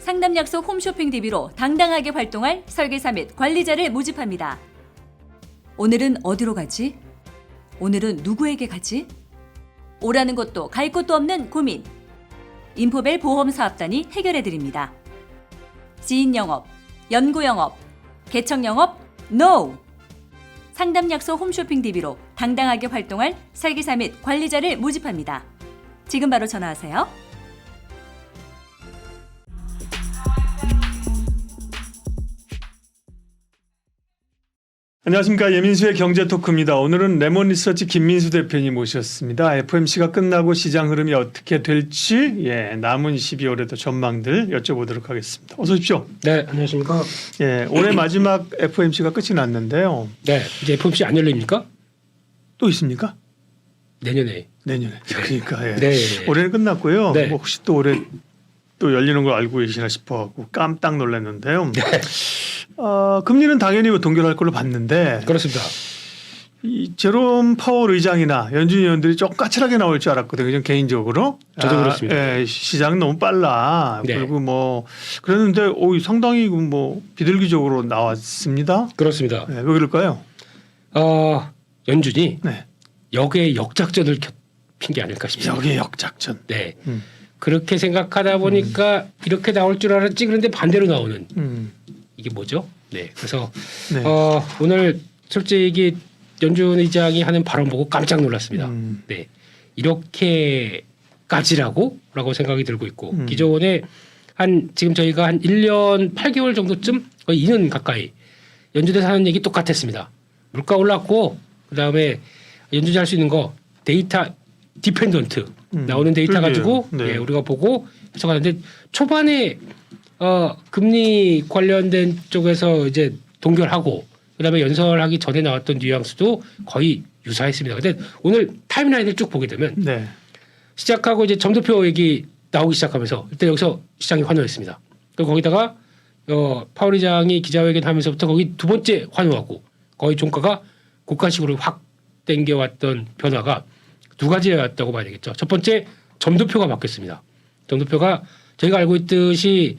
상담약속 홈쇼핑 DB로 당당하게 활동할 설계사 및 관리자를 모집합니다. 오늘은 어디로 가지? 오늘은 누구에게 가지? 오라는 곳도 갈 곳도 없는 고민. 인포벨 보험사업단이 해결해드립니다. 지인 영업, 연구 영업, 개척 영업, NO! 상담약속 홈쇼핑 DB로 당당하게 활동할 설계사 및 관리자를 모집합니다. 지금 바로 전화하세요. 안녕하십니까. 예민수의 경제토크입니다. 오늘은 레몬리서치 김민수 대표님 모셨습니다. FOMC가 끝나고 시장 흐름이 어떻게 될지 남은 12월에도 전망들 여쭤보도록 하겠습니다. 어서 오십시오. 네, 안녕하십니까. 올해 마지막 FOMC가 끝이 났는데요. 네, 이제 FOMC 안 열립니까? 또 있습니까? 내년에. 그러니까 네. 올해는 끝났고요. 네. 뭐 혹시 또 올해 또 열리는 걸 알고 계시나 싶어갖고 깜짝 놀랐는데요. 네. 금리는 당연히 동결할 걸로 봤는데 그렇습니다. 이 제롬 파월 의장이나 연준 위원들이 좀 까칠하게 나올 줄 알았거든요. 개인적으로. 저도 그렇습니다. 시장은 너무 빨라. 네. 그리고 뭐 그랬는데 상당히 뭐 비둘기적으로 나왔습니다. 그렇습니다. 왜 그럴까요? 연준이 네. 역의 역작전을 핀 게 아닐까 싶습니다. 역의 역작전. 네. 그렇게 생각하다 보니까 이렇게 나올 줄 알았지 그런데 반대로 나오는 이게 뭐죠? 네. 그래서 네. 오늘 솔직히 연준 의장이 하는 발언 보고 깜짝 놀랐습니다. 네. 이렇게까지라고 생각이 들고 있고 기존에 지금 저희가 한 1년 8개월 정도쯤 거의 2년 가까이 연준에서 하는 얘기 똑같았습니다. 물가 올랐고 그다음에 연준이 할 수 있는 거 데이터 디펜던트 나오는 데이터 가지고 네. 우리가 보고 해석하는데 초반에 금리 관련된 쪽에서 이제 동결하고 그다음에 연설하기 전에 나왔던 뉘앙스도 거의 유사했습니다. 근데 오늘 타임라인을 쭉 보게 되면 네. 시작하고 이제 점도표 얘기 나오기 시작하면서 일단 여기서 시장이 환호했습니다. 그리고 거기다가 파월 의장이 기자회견하면서부터 거기 두 번째 환호하고 거의 종가가 고가식으로 확 땡겨왔던 변화가 두 가지였다고 봐야 되겠죠. 첫 번째 점도표가 바뀌었습니다. 점도표가 저희가 알고 있듯이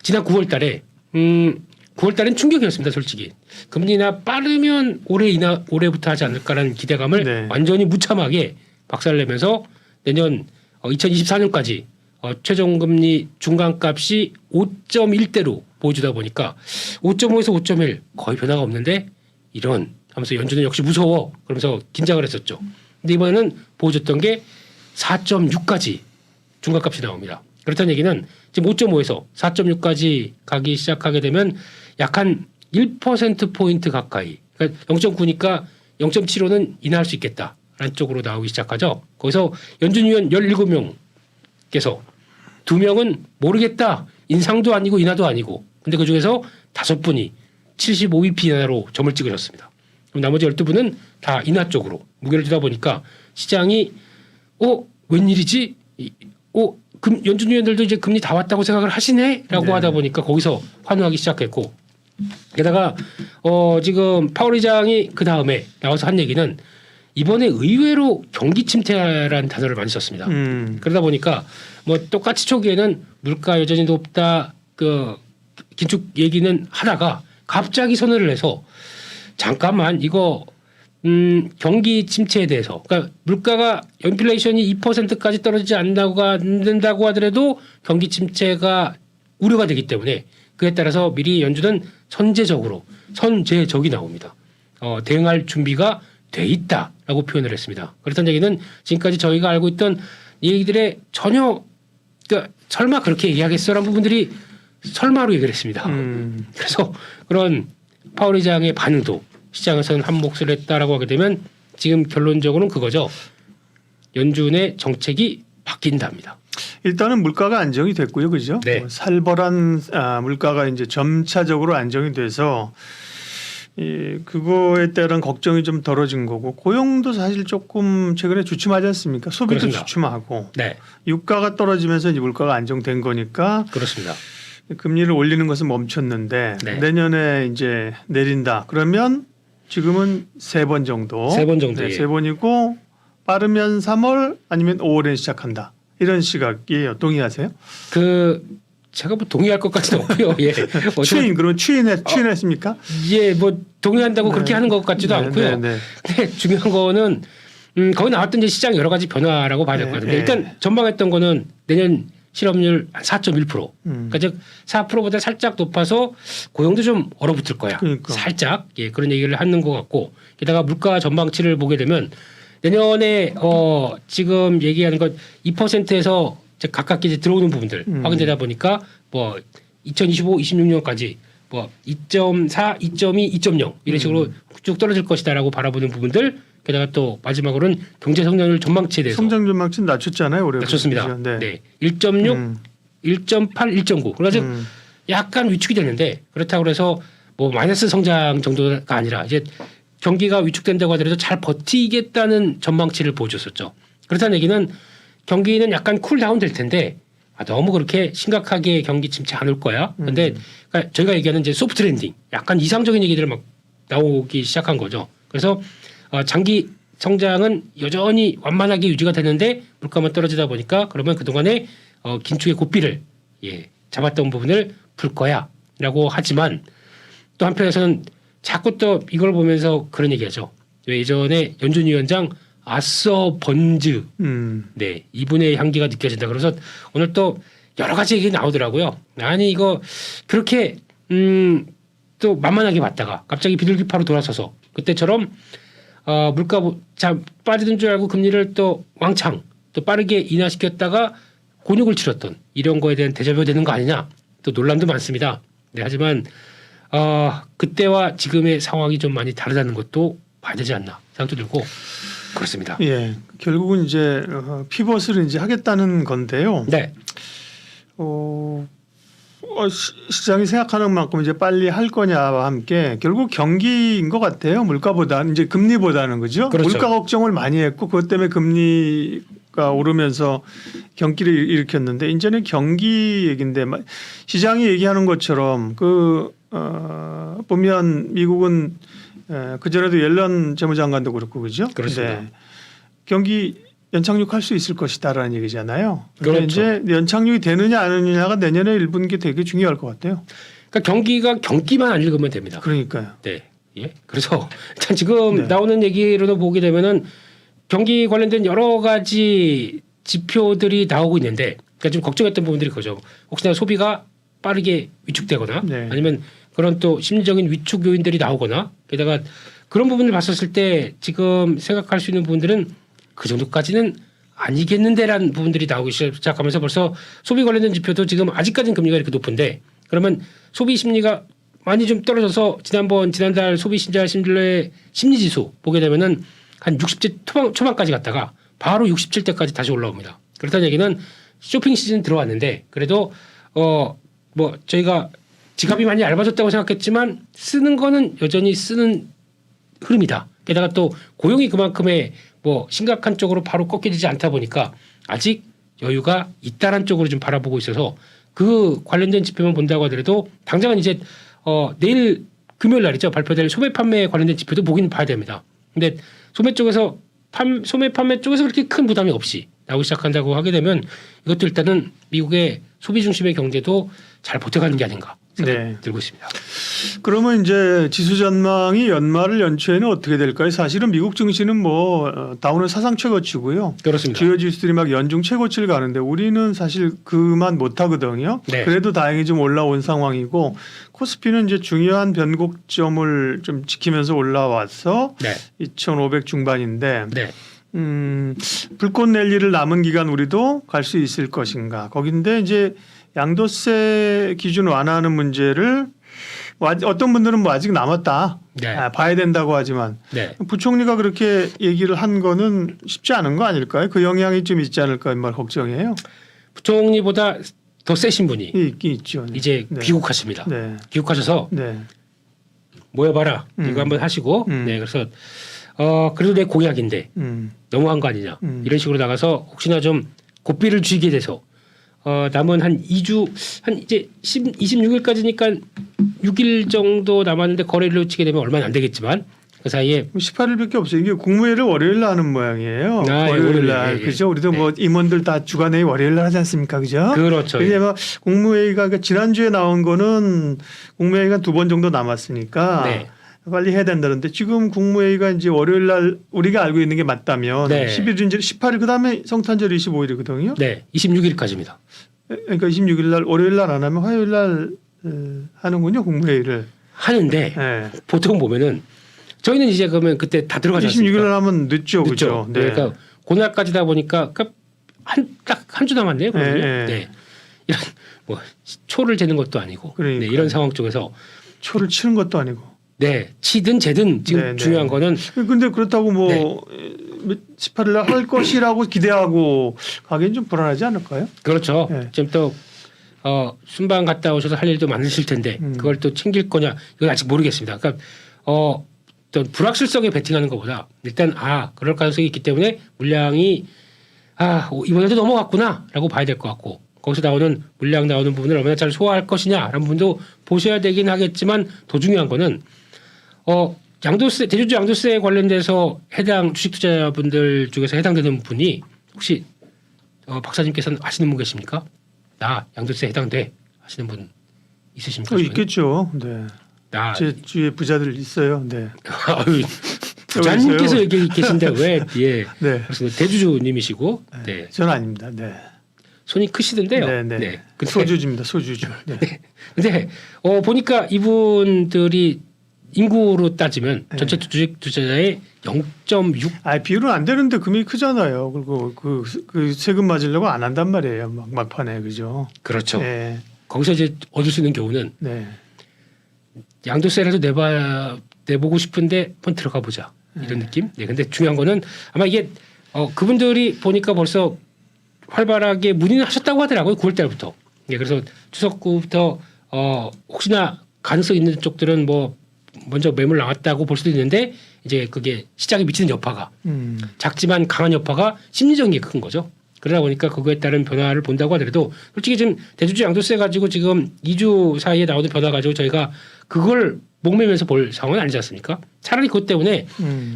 지난 9월 달에 9월 달엔 충격이었습니다. 솔직히. 금리나 빠르면 올해부터 하지 않을까라는 기대감을 네. 완전히 무참하게 박살내면서 내년 2024년까지 최종금리 중간값이 5.1대로 보여주다 보니까 5.5에서 5.1 거의 변화가 없는데 이런 하면서 연준은 역시 무서워 그러면서 긴장을 했었죠. 근데 이번에는 보여줬던 게 4.6까지 중간값이 나옵니다. 그렇다는 얘기는 지금 5.5에서 4.6까지 가기 시작하게 되면 약 한 1%포인트 가까이 그러니까 0.9니까 0.75는 인하할 수 있겠다라는 쪽으로 나오기 시작하죠. 거기서 연준 위원 17명께서 2명은 모르겠다. 인상도 아니고 인하도 아니고 근데 그중에서 5분이 75bp 인하로 점을 찍으셨습니다. 그럼 나머지 12분은 다 인하 쪽으로 무게를 두다 보니까 시장이 웬일이지? 연준 위원들도 이제 금리 다 왔다고 생각을 하시네라고 네. 하다 보니까 거기서 환호하기 시작했고 게다가 지금 파월 의장이 그 다음에 나와서 한 얘기는 이번에 의외로 경기 침체라는 단어를 많이 썼습니다. 그러다 보니까 뭐 똑같이 초기에는 물가 여전히 높다 그 긴축 얘기는 하다가 갑자기 선언을 해서 잠깐만 이거 경기 침체에 대해서 그러니까 물가가 인플레이션이 2%까지 떨어지지 않는다고 하더라도 경기 침체가 우려가 되기 때문에 그에 따라서 미리 연준은 선제적이 나옵니다. 대응할 준비가 돼 있다라고 표현을 했습니다. 그렇다는 얘기는 지금까지 저희가 알고 있던 얘기들의 전혀 그러니까 설마 그렇게 얘기하겠어라는 부분들이 설마로 얘기를 했습니다. 그래서 그런 파월 의장의 반응도 시장에서는 한 몫을 했다라고 하게 되면 지금 결론적으로는 그거죠. 연준의 정책이 바뀐답니다. 일단은 물가가 안정이 됐고요, 그죠? 네. 살벌한 물가가 이제 점차적으로 안정이 돼서 그거에 따른 걱정이 좀 덜어진 거고 고용도 사실 조금 최근에 주춤하지 않습니까? 소비도 그렇습니다. 주춤하고 네, 유가가 떨어지면서 이제 물가가 안정된 거니까 그렇습니다. 금리를 올리는 것은 멈췄는데 네. 내년에 이제 내린다. 그러면 지금은 3번 정도. 3번 정도. 네, 3번이고 빠르면 3월 아니면 5월에 시작한다. 이런 시각이에요. 동의하세요? 제가 뭐 동의할 것 같지는 않고요. 예. 그러면 추인했습니까? 예, 뭐 동의한다고 그렇게 하는 것 같지도 않고요. 네. 근데 중요한 거는 거기 나왔던 이제 시장 여러 가지 변화라고 봐야 될 것 같은데 네. 일단 전망했던 거는 내년 실업률 한 4.1%. 그러니까 즉 4%보다 살짝 높아서 고용도 좀 얼어붙을 거야. 그러니까. 살짝 예, 그런 얘기를 하는 것 같고 게다가 물가 전망치를 보게 되면 내년에 지금 얘기하는 것 2%에서 가깝게 이제 들어오는 부분들 확인되다 보니까 뭐 2025, 26년까지 뭐 2.4, 2.2, 2.0 이런 식으로 쭉 떨어질 것이다라고 바라보는 부분들 게다가 또 마지막으로는 경제 성장률 전망치에 대해서 성장 전망치 낮췄잖아요. 올해. 낮췄습니다. 네. 네. 1.6, 1.8, 1.9. 그래서 약간 위축이 되는데 그렇다고 해서 뭐 마이너스 성장 정도가 아니라 이제 경기가 위축된다고 하더라도 잘 버티겠다는 전망치를 보여줬었죠. 그렇다는 얘기는 경기는 약간 쿨다운 될 텐데 너무 그렇게 심각하게 경기 침체 안 올 거야. 근데 그러니까 저희가 얘기하는 이제 소프트 랜딩 약간 이상적인 얘기들 막 나오기 시작한 거죠. 그래서 장기 성장은 여전히 완만하게 유지가 되는데 물가만 떨어지다 보니까 그러면 그동안에 긴축의 고삐를 잡았던 부분을 풀 거야라고 하지만 또 한편에서는 자꾸 또 이걸 보면서 그런 얘기하죠. 예전에 연준 위원장 아서 번즈 네 이분의 향기가 느껴진다. 그래서 오늘 또 여러 가지 얘기 나오더라고요. 아니 이거 그렇게 또 만만하게 봤다가 갑자기 비둘기파로 돌아서서 그때처럼 물가 자 빠지는 줄 알고 금리를 또 왕창 또 빠르게 인하시켰다가 곤욕을 치렀던 이런 거에 대한 대자뷰가 되는 거 아니냐 또 논란도 많습니다. 네, 하지만 그때와 지금의 상황이 좀 많이 다르다는 것도 봐야 되지 않나 생각도 들고 그렇습니다. 예, 결국은 이제 피벗을 이제 하겠다는 건데요. 네. 시장이 생각하는 만큼 이제 빨리 할 거냐와 함께 결국 경기인 것 같아요. 물가보다 이제 금리보다는 그죠. 그렇죠. 물가 걱정을 많이 했고 그것 때문에 금리가 오르면서 경기를 일으켰는데 이제는 경기 얘기인데 시장이 얘기하는 것처럼 보면 미국은 그 전에도 옐런 재무장관도 그렇고 그죠. 그렇습니다. 네. 경기 연착륙할 수 있을 것이다라는 얘기잖아요. 그런데 그렇죠. 이제 연착륙이 되느냐 안 되느냐가 내년에 1분기 되게 중요할 것 같아요. 그러니까 경기만 안 읽으면 됩니다. 그러니까요. 네. 예. 그래서 일단 지금 네. 나오는 얘기로도 보게 되면은 경기 관련된 여러 가지 지표들이 나오고 있는데 그러니까 좀 걱정했던 부분들이 그죠. 혹시나 소비가 빠르게 위축되거나 네. 아니면 그런 또 심리적인 위축 요인들이 나오거나 게다가 그런 부분을 봤었을 때 지금 생각할 수 있는 부분들은 그 정도까지는 아니겠는데라는 부분들이 나오기 시작하면서 벌써 소비 관련된 지표도 지금 아직까지는 금리가 이렇게 높은데 그러면 소비 심리가 많이 좀 떨어져서 지난달 소비 신자 신뢰 심리 지수 보게 되면은 한 60대 초반까지 갔다가 바로 67대까지 다시 올라옵니다. 그렇다는 얘기는 쇼핑 시즌 들어왔는데 그래도 뭐 저희가 지갑이 많이 얇아졌다고 생각했지만 쓰는 거는 여전히 쓰는 흐름이다. 게다가 또 고용이 그만큼의 뭐 심각한 쪽으로 바로 꺾여지지 않다 보니까 아직 여유가 있다란 쪽으로 좀 바라보고 있어서 그 관련된 지표만 본다고 하더라도 당장은 이제 내일 금요일 날이죠. 발표될 소매 판매 관련된 지표도 보긴 봐야 됩니다. 근데 소매 쪽에서 소매 판매 쪽에서 그렇게 큰 부담이 없이 나오기 시작한다고 하게 되면 이것도 일단은 미국의 소비 중심의 경제도 잘 버텨가는 게 아닌가 생각이 네. 들고 있습니다. 그러면 이제 지수 전망이 연말을 연초에는 어떻게 될까요? 사실은 미국 증시는 뭐 다우는 사상 최고치고요. 그렇습니다. 주요 지수들이 막 연중 최고치를 가는데 우리는 사실 그만 못하거든요. 네. 그래도 다행히 좀 올라온 상황이고 코스피는 이제 중요한 변곡점을 좀 지키면서 올라와서 네. 2,500 중반인데 네. 불꽃 랠리를 남은 기간 우리도 갈 수 있을 것인가. 거긴데 이제 양도세 기준 완화하는 문제를 어떤 분들은 뭐 아직 남았다. 네. 봐야 된다고 하지만 네. 부총리가 그렇게 얘기를 한 거는 쉽지 않은 거 아닐까요? 그 영향이 좀 있지 않을까 말 걱정해요. 부총리보다 더 세신 분이 있긴 있죠. 네. 이제 네. 귀국하십니다. 네. 귀국하셔서 네. 모여봐라 이거 한번 하시고 네 그래서 그래도 내 공약인데 너무한 거 아니냐 이런 식으로 나가서 혹시나 좀 고삐를 쥐게 돼서 남은 한 2주 한 이제 26일까지니까 6일 정도 남았는데 거래를 치게 되면 얼마는 안 되겠지만 그 사이에 18일밖에 없어요. 이게 국무회의를 월요일 날 하는 모양이에요. 아, 예, 월요일 날. 월요일, 예, 그죠? 우리도 뭐 임원들 다 주간회의 월요일 날 하지 않습니까? 그죠? 그렇죠. 그게 뭐 국무회의가 그러니까 지난주에 나온 거는 국무회의가 2번 정도 남았으니까 네. 빨리 해야 된다는데 지금 국무회의가 이제 월요일 날 우리가 알고 있는 게 맞다면 네. 10일 이제 18일 그다음에 성탄절 25일이거든요. 네, 26일까지입니다. 그러니까 26일 날 월요일 날 안 하면 화요일 날 하는군요. 국무회의를. 하는데 네. 보통 보면은 저희는 이제 그러면 그때 다 들어가지 26일 않습니까? 날 하면 늦죠. 그죠? 네. 그러니까 그날까지다 보니까 딱 한 주 남았네요. 그러면 네. 네. 이런 뭐 초를 재는 것도 아니고 네, 그러니까요. 이런 상황 쪽에서 초를 치는 것도 아니고. 네 치든 재든 지금 네, 네. 중요한 거는 근데 그렇다고 뭐 네. 18일 날 할 것이라고 기대하고 가기엔 좀 불안하지 않을까요? 그렇죠. 네. 지금 또 순방 갔다 오셔서 할 일도 많으실 텐데 그걸 또 챙길 거냐 이건 아직 모르겠습니다. 그러니까 어떤 불확실성에 베팅하는 것보다 일단 그럴 가능성이 있기 때문에 물량이 이번에도 넘어갔구나라고 봐야 될 것 같고 거기서 나오는 물량 나오는 부분을 얼마나 잘 소화할 것이냐라는 부분도 보셔야 되긴 하겠지만 더 중요한 거는 양도세 대주주 양도세에 관련돼서 해당 주식 투자자분들 중에서 해당되는 분이 혹시 박사님께서는 아시는 분 계십니까? 나 양도세 해당돼 하시는 분 있으십니까? 주변에? 있겠죠. 네. 나 제 주위에 부자들 있어요. 네. 아유, 부자님께서 여기 계신데 왜 예. 네. 그렇습니다. 대주주님이시고 네. 저는 아닙니다. 네. 손이 크시던데요. 네, 네. 네. 근데, 소주주입니다. 소주주. 네. 근데 보니까 이분들이 인구로 따지면 네. 전체 주식 투자자의 0.6 비율은 안 되는데 금액이 크잖아요. 그리고 그 세금 맞으려고 안 한단 말이에요. 막판에 그죠? 그렇죠. 네. 거기서 이제 얻을 수 있는 경우는 네. 양도세라도 내보고 싶은데 한번 들어가 보자 이런 느낌. 네, 근데 중요한 거는 아마 이게 그분들이 보니까 벌써 활발하게 문의는 하셨다고 하더라고요. 9월 달부터. 네, 그래서 추석부터 혹시나 가능성 있는 쪽들은 뭐 먼저 매물 나왔다고 볼 수도 있는데 이제 그게 시장에 미치는 여파가 작지만 강한 여파가 심리적인 게 큰 거죠. 그러다 보니까 그거에 따른 변화를 본다고 하더라도 솔직히 지금 대주주 양도세 가지고 지금 2주 사이에 나오는 변화 가지고 저희가 그걸 목매면서 볼 상황은 아니지 않습니까? 차라리 그것 때문에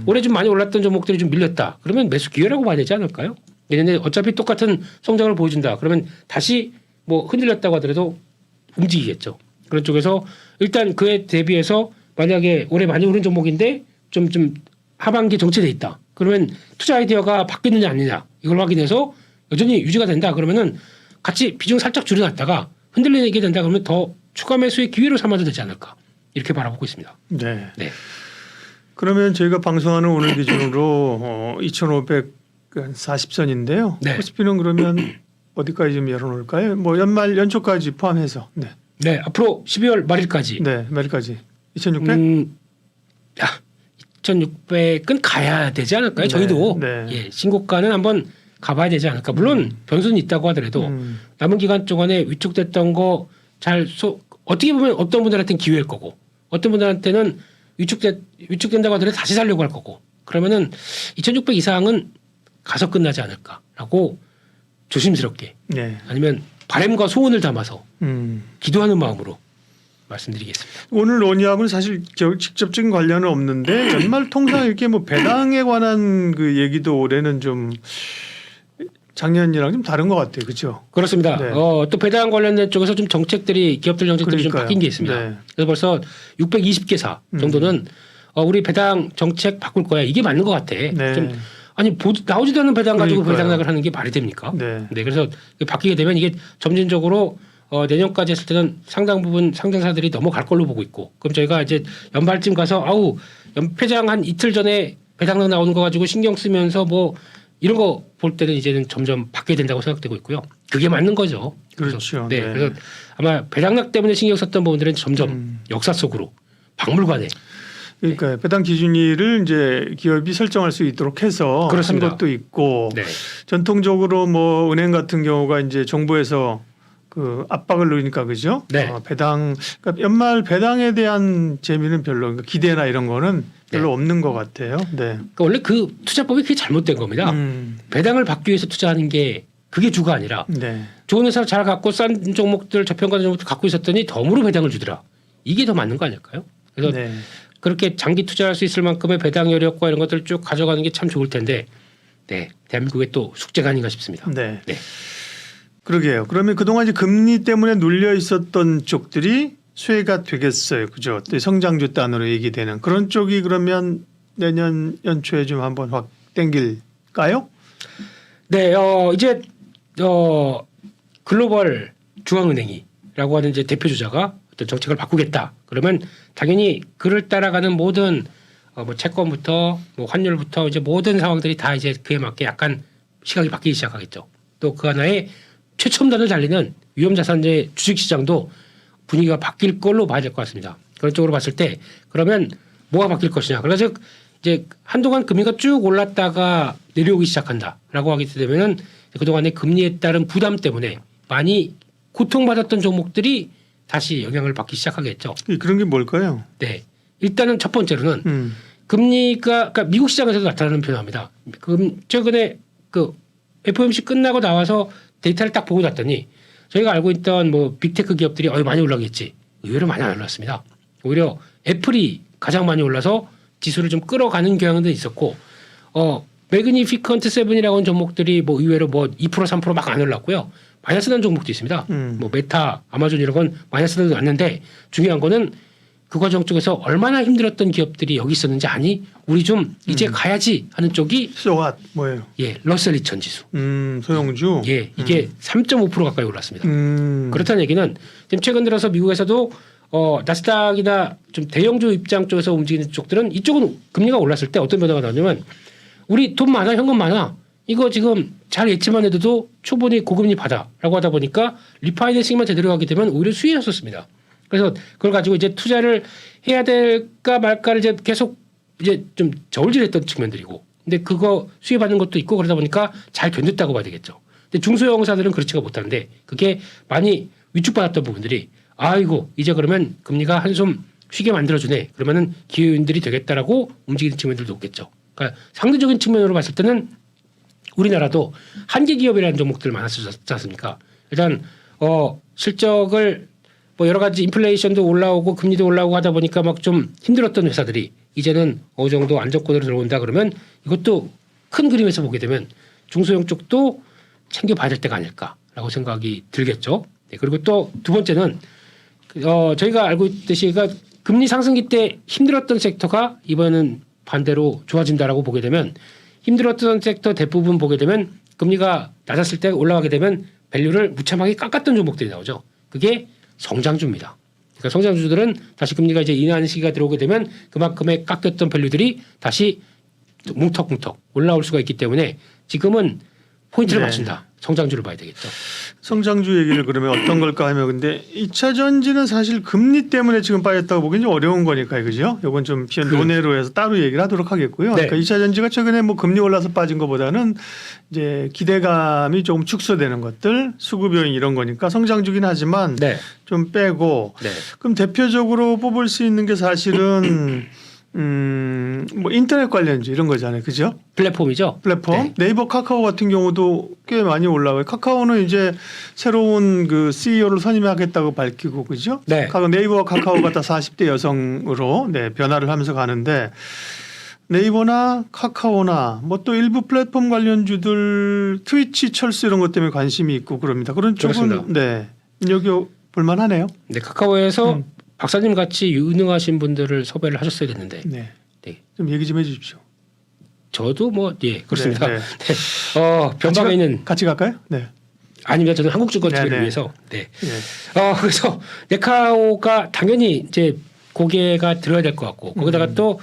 올해 좀 많이 올랐던 종목들이 좀 밀렸다. 그러면 매수 기회라고 봐야 되지 않을까요? 내년에 어차피 똑같은 성장을 보여준다. 그러면 다시 뭐 흔들렸다고 하더라도 움직이겠죠. 그런 쪽에서 일단 그에 대비해서 만약에 올해 많이 오른 종목인데 좀 하반기 정체돼 있다. 그러면 투자 아이디어가 바뀌느냐 아니냐 이걸 확인해서 여전히 유지가 된다. 그러면은 같이 비중 살짝 줄여놨다가 흔들리게 된다. 그러면 더 추가 매수의 기회로 삼아도 되지 않을까 이렇게 바라보고 있습니다. 네. 네. 그러면 저희가 방송하는 오늘 기준으로 2,540선인데요. 네. 코스피는 그러면 어디까지 좀 열어놓을까요? 뭐 연초까지 포함해서. 네. 네. 앞으로 12월 말일까지. 네. 말까지 2,600. 2,600은 가야 되지 않을까요? 네. 저희도 네. 예, 신고가는 한번 가봐야 되지 않을까. 물론 변수는 있다고 하더라도 남은 기간 동안에 위축됐던 거 어떻게 보면 어떤 분들한테는 기회일 거고 어떤 분들한테는 위축된다고 하더라도 다시 살려고 할 거고 그러면은 2,600 이상은 가서 끝나지 않을까라고 조심스럽게 네. 아니면 바람과 소원을 담아서 기도하는 마음으로 말씀드리겠습니다. 오늘 논의하고는 사실 직접적인 관련은 없는데 연말 통상 이렇게 뭐 배당에 관한 그 얘기도 올해는 좀 작년이랑 좀 다른 것 같아요. 그렇죠? 그렇습니다. 네. 또 배당 관련된 쪽에서 좀 기업들 정책들이 좀 그러니까요. 바뀐 게 있습니다. 네. 그래서 벌써 620개사 정도는 우리 배당 정책 바꿀 거야. 이게 맞는 것 같아. 네. 좀 나오지도 않는 배당 가지고 그러니까요. 배당락을 하는 게 말이 됩니까? 네. 그래서 바뀌게 되면 이게 점진적으로 내년까지 했을 때는 상당 부분 상장사들이 넘어갈 걸로 보고 있고 그럼 저희가 이제 연말쯤 가서 연폐장 한 이틀 전에 배당락 나오는 거 가지고 신경 쓰면서 뭐 이런 거 볼 때는 이제는 점점 바뀌어야 된다고 생각되고 있고요. 그게 맞는 거죠. 그렇죠. 네. 네. 그래서 아마 배당락 때문에 신경 썼던 부분들은 점점 역사 속으로 박물관에 그러니까 배당 기준일을 이제 기업이 설정할 수 있도록 해서 그렇습니다. 한 것도 있고 네. 전통적으로 뭐 은행 같은 경우가 이제 정부에서 그 압박을 넣으니까 그죠? 네. 배당 그러니까 연말 배당에 대한 재미는 별로 그러니까 기대나 이런 거는 별로 네. 없는 것 같아요. 네. 그러니까 원래 그 투자법이 그게 잘못된 겁니다. 배당을 받기 위해서 투자하는 게 그게 주가 아니라 네. 좋은 회사를 잘 갖고 싼 종목들 저평가된 종목들 갖고 있었더니 덤으로 배당을 주더라. 이게 더 맞는 거 아닐까요? 그래서 네. 그렇게 장기 투자할 수 있을 만큼의 배당 여력과 이런 것들을 쭉 가져가는 게 참 좋을 텐데 네, 대한민국의 또 숙제가 아닌가 싶습니다. 네. 네. 그러게요. 그러면 그동안 이제 금리 때문에 눌려 있었던 쪽들이 수혜가 되겠어요. 그죠? 또 성장주 단으로 얘기되는 그런 쪽이 그러면 내년 연초에 좀 한번 확 땡길까요? 네, 이제 글로벌 중앙은행이라고 하는 이제 대표 주자가 어떤 정책을 바꾸겠다. 그러면 당연히 그를 따라가는 모든 뭐 채권부터 뭐 환율부터 이제 모든 상황들이 다 이제 그에 맞게 약간 시각이 바뀌기 시작하겠죠. 또 그 하나의 최첨단을 달리는 위험자산의 주식시장도 분위기가 바뀔 걸로 봐야 될 것 같습니다. 그런 쪽으로 봤을 때 그러면 뭐가 바뀔 것이냐. 그래서 이제 한동안 금리가 쭉 올랐다가 내려오기 시작한다라고 하게 되면은 그동안의 금리에 따른 부담 때문에 많이 고통받았던 종목들이 다시 영향을 받기 시작하겠죠. 그런 게 뭘까요? 네. 일단은 첫 번째로는 금리가 그러니까 미국 시장에서도 나타나는 변화입니다. 최근에 그 FOMC 끝나고 나와서 데이터를 딱 보고 났더니 저희가 알고 있던 뭐 빅테크 기업들이 많이 올라겠지. 의외로 많이 안 올랐습니다. 오히려 애플이 가장 많이 올라서 지수를 좀 끌어가는 경향도 있었고, 매그니피컨트 7이라고 하는 종목들이 뭐 의외로 뭐 2% 3% 막 안 올랐고요. 마이너스 난 종목도 있습니다. 뭐 메타, 아마존 이런 건 마이너스는 났는데 중요한 거는 그 과정 쪽에서 얼마나 힘들었던 기업들이 여기 있었는지 아니? 우리 좀 이제 가야지 하는 쪽이 소왓 뭐예요? 예, 러셀 2000 지수. 소형주. 예, 이게 3.5% 가까이 올랐습니다. 그렇다는 얘기는 지금 최근 들어서 미국에서도 나스닥이나 좀 대형주 입장 쪽에서 움직이는 쪽들은 이쪽은 금리가 올랐을 때 어떤 변화가 나오냐면 우리 돈 많아, 현금 많아. 이거 지금 잘 예측만 해도 초본이 고금리 받아라고 하다 보니까 리파이낸싱만 제대로 하게 되면 오히려 수혜였었습니다. 그래서 그걸 가지고 이제 투자를 해야 될까 말까를 이제 계속 이제 좀 저울질했던 측면들이고, 근데 그거 수혜받는 것도 있고 그러다 보니까 잘 견뎠다고 봐야 되겠죠. 근데 중소형사들은 그렇지가 못하는데 그게 많이 위축받았던 부분들이 아이고 이제 그러면 금리가 한숨 쉬게 만들어주네. 그러면은 기회인들이 되겠다라고 움직이는 측면들도 있겠죠. 그러니까 상대적인 측면으로 봤을 때는 우리나라도 한계 기업이라는 종목들 많았지 않습니까? 일단 실적을 뭐 여러 가지 인플레이션도 올라오고 금리도 올라오고 하다 보니까 막 좀 힘들었던 회사들이 이제는 어느 정도 안정권으로 들어온다 그러면 이것도 큰 그림에서 보게 되면 중소형 쪽도 챙겨봐야 될 때가 아닐까라고 생각이 들겠죠. 네, 그리고 또 두 번째는 저희가 알고 있듯이 금리 상승기 때 힘들었던 섹터가 이번에는 반대로 좋아진다라고 보게 되면 힘들었던 섹터 대부분 보게 되면 금리가 낮았을 때 올라가게 되면 밸류를 무참하게 깎았던 종목들이 나오죠. 그게 성장주입니다. 그러니까 성장주들은 다시 금리가 이제 인하하는 시기가 들어오게 되면 그만큼의 깎였던 밸류들이 다시 뭉턱뭉턱 올라올 수가 있기 때문에 지금은 포인트를 네. 맞춘다. 성장주를 봐야 되겠죠. 성장주 얘기를 그러면 어떤 걸까 하면 근데 2차 전지는 사실 금리 때문에 지금 빠졌다고 보기는 좀 어려운 거니까 그죠? 이건 좀 논외로 해서 따로 얘기를 하도록 하겠고요. 네. 그러니까 2차 전지가 최근에 뭐 금리 올라서 빠진 것보다는 이제 기대감이 조금 축소되는 것들, 수급 요인 이런 거니까 성장주긴 하지만 네. 좀 빼고 네. 그럼 대표적으로 뽑을 수 있는 게 사실은 뭐 인터넷 관련주 이런 거잖아요. 그죠? 플랫폼이죠. 플랫폼 네. 네이버 카카오 같은 경우도 꽤 많이 올라와요. 카카오는 이제 새로운 그 CEO를 선임하겠다고 밝히고 그죠? 네. 네이버와 카카오가 다 40대 여성으로 변화를 하면서 가는데 네이버나 카카오나 뭐 또 일부 플랫폼 관련주들 트위치, 철수 이런 것 때문에 관심이 있고 그럽니다. 그런 쪽은 그렇습니다. 여기 볼만하네요. 네, 카카오에서 박사님 같이 유능하신 분들을 섭외를 하셨어야 됐는데 네. 네. 좀 얘기 좀 해주십시오. 저도 뭐 예 그렇습니다. 네, 네. 네. 변방에 있는 같이 갈까요? 네. 아닙니다. 저는 한국 주거 측을 네, 네. 위해서. 네. 네. 그래서 네카오가 당연히 이제 고개가 들어야 될 것 같고 거기다가 또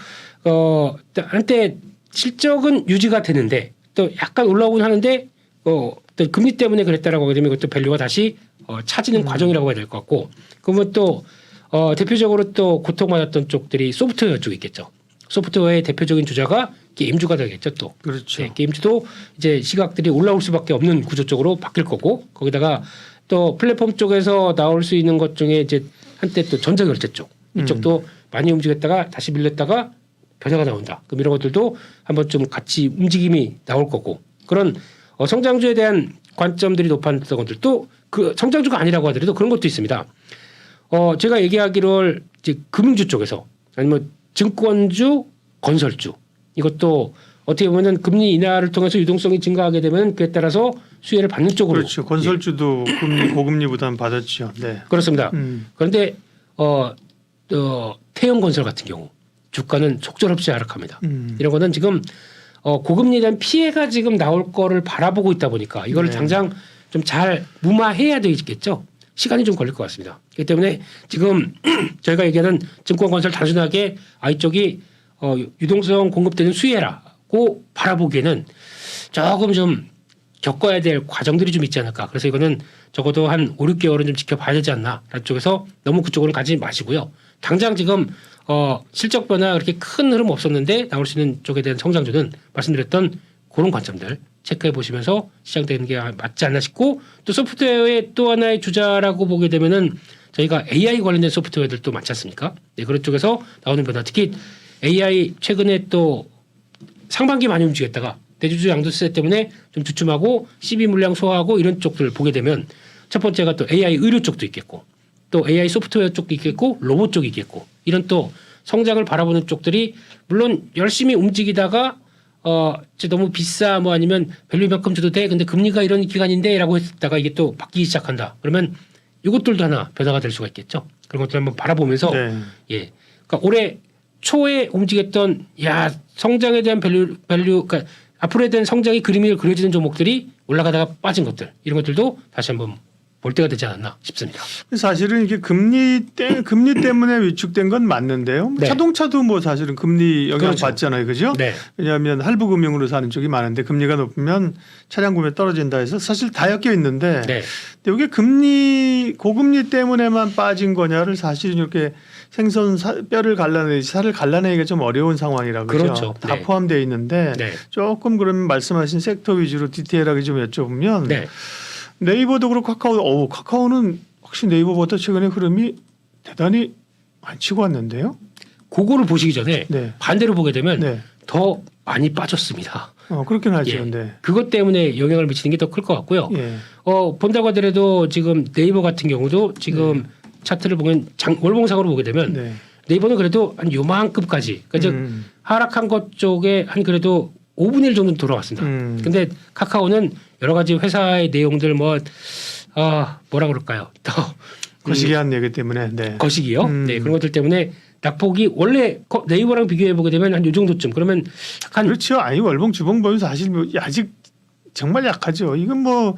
한때 실적은 유지가 되는데 또 약간 올라오긴 하는데 또 금리 때문에 그랬다라고 하게 되면 이것도 밸류가 다시 차지는 과정이라고 해야 될 것 같고 그러면 또 대표적으로 또 고통받았던 쪽들이 소프트웨어 쪽이 있겠죠. 소프트웨어의 대표적인 주자가 게임주가 되겠죠. 또 그렇죠. 네, 게임주도 이제 시각들이 올라올 수밖에 없는 구조 쪽으로 바뀔 거고 거기다가 또 플랫폼 쪽에서 나올 수 있는 것 중에 이제 한때 또 전자결제 쪽 이쪽도 많이 움직였다가 다시 밀렸다가 변화가 나온다. 그럼 이런 것들도 한번 좀 같이 움직임이 나올 거고 그런 성장주에 대한 관점들이 높았던 것들도 그 성장주가 아니라고 하더라도 그런 것도 있습니다. 제가 얘기하기를 이제 금융주 쪽에서 아니면 증권주, 건설주 이것도 어떻게 보면은 금리 인하를 통해서 유동성이 증가하게 되면 그에 따라서 수혜를 받는 쪽으로 그렇죠. 건설주도 금리 고금리보다는 받았죠. 네. 그렇습니다. 그런데 태형건설 같은 경우 주가는 속절없이 하락합니다. 이런 거는 지금 고금리에 대한 피해가 지금 나올 거를 바라보고 있다 보니까 이거를 네. 당장 좀 잘 무마해야 되겠죠. 시간이 좀 걸릴 것 같습니다. 그렇기 때문에 지금 저희가 얘기하는 증권건설 단순하게 이쪽이 유동성 공급되는 수혜라고 바라보기에는 조금 좀 겪어야 될 과정들이 좀 있지 않을까. 그래서 이거는 적어도 한 5, 6개월은 좀 지켜봐야 되지 않나. 라는 쪽에서 너무 그쪽으로 가지 마시고요. 당장 지금 실적 변화 그렇게 큰 흐름 없었는데 나올 수 있는 쪽에 대한 성장주는 말씀드렸던 그런 관점들 체크해 보시면서 시작되는 게 맞지 않나 싶고 또 소프트웨어의 또 하나의 주자라고 보게 되면은 저희가 AI 관련된 소프트웨어들도 많지 않습니까? 네, 그런 쪽에서 나오는 변화 특히 AI 최근에 또 상반기 많이 움직였다가 대주주 양도세 때문에 좀 주춤하고 시비 물량 소화하고 이런 쪽들 보게 되면 첫 번째가 또 AI 의료 쪽도 있겠고 또 AI 소프트웨어 쪽도 있겠고 로봇 쪽이 있겠고 이런 또 성장을 바라보는 쪽들이 물론 열심히 움직이다가 이제 너무 비싸 뭐 아니면 밸류만큼 줘도 돼 근데 금리가 이런 기간인데라고 했다가 이게 또 바뀌기 시작한다 그러면 이것들도 하나 변화가 될 수가 있겠죠. 그런 것들 한번 바라보면서 네. 예, 그러니까 올해 초에 움직였던 성장에 대한 밸류 그러니까 앞으로에 대한 성장의 그림이 그려지는 종목들이 올라가다가 빠진 것들 이런 것들도 다시 한번 볼 때가 되지 않았나 싶습니다. 사실은 이게 금리 때문에 위축된 건 맞는데요. 네. 자동차도 뭐 사실은 금리 영향 그렇죠. 받잖아요, 그죠? 네, 왜냐하면 할부 금융으로 사는 쪽이 많은데 금리가 높으면 차량 구매 떨어진다 해서 사실 다 엮여 있는데, 네, 근데 이게 고금리 때문에만 빠진 거냐를 사실은 이렇게 생선 뼈를 갈라내지 살을 갈라내기가 좀 어려운 상황이라 그죠? 그렇죠. 다 네. 포함되어 있는데 네, 조금 그러면 말씀하신 섹터 위주로 디테일하게 좀 여쭤보면. 네. 네이버도 그렇고 카카오는 확실히 네이버보다 최근에 흐름이 대단히 안 치고 왔는데요. 그거를 보시기 전에 네. 반대로 보게 되면 네. 더 많이 빠졌습니다. 그렇긴 하죠. 예. 네. 그것 때문에 영향을 미치는 게 더 클 것 같고요. 예. 본다고 하더라도 지금 네이버 같은 경우도 지금 차트를 보면 월봉상으로 보게 되면 네. 네이버는 그래도 한 요만큼까지 그러니까 즉 하락한 것 쪽에 한 그래도 5분의 1 정도 돌아왔습니다. 근데 카카오는 여러 가지 회사의 내용들 뭐라 그럴까요? 더 거시기한 얘기 때문에. 네. 거시기요. 네, 그런 것들 때문에 낙폭이 원래 네이버랑 비교해 보게 되면 한 이 정도쯤 그러면 약간 그렇죠. 아니 월봉 주봉 보면 사실 뭐 아직 정말 약하죠. 이건 뭐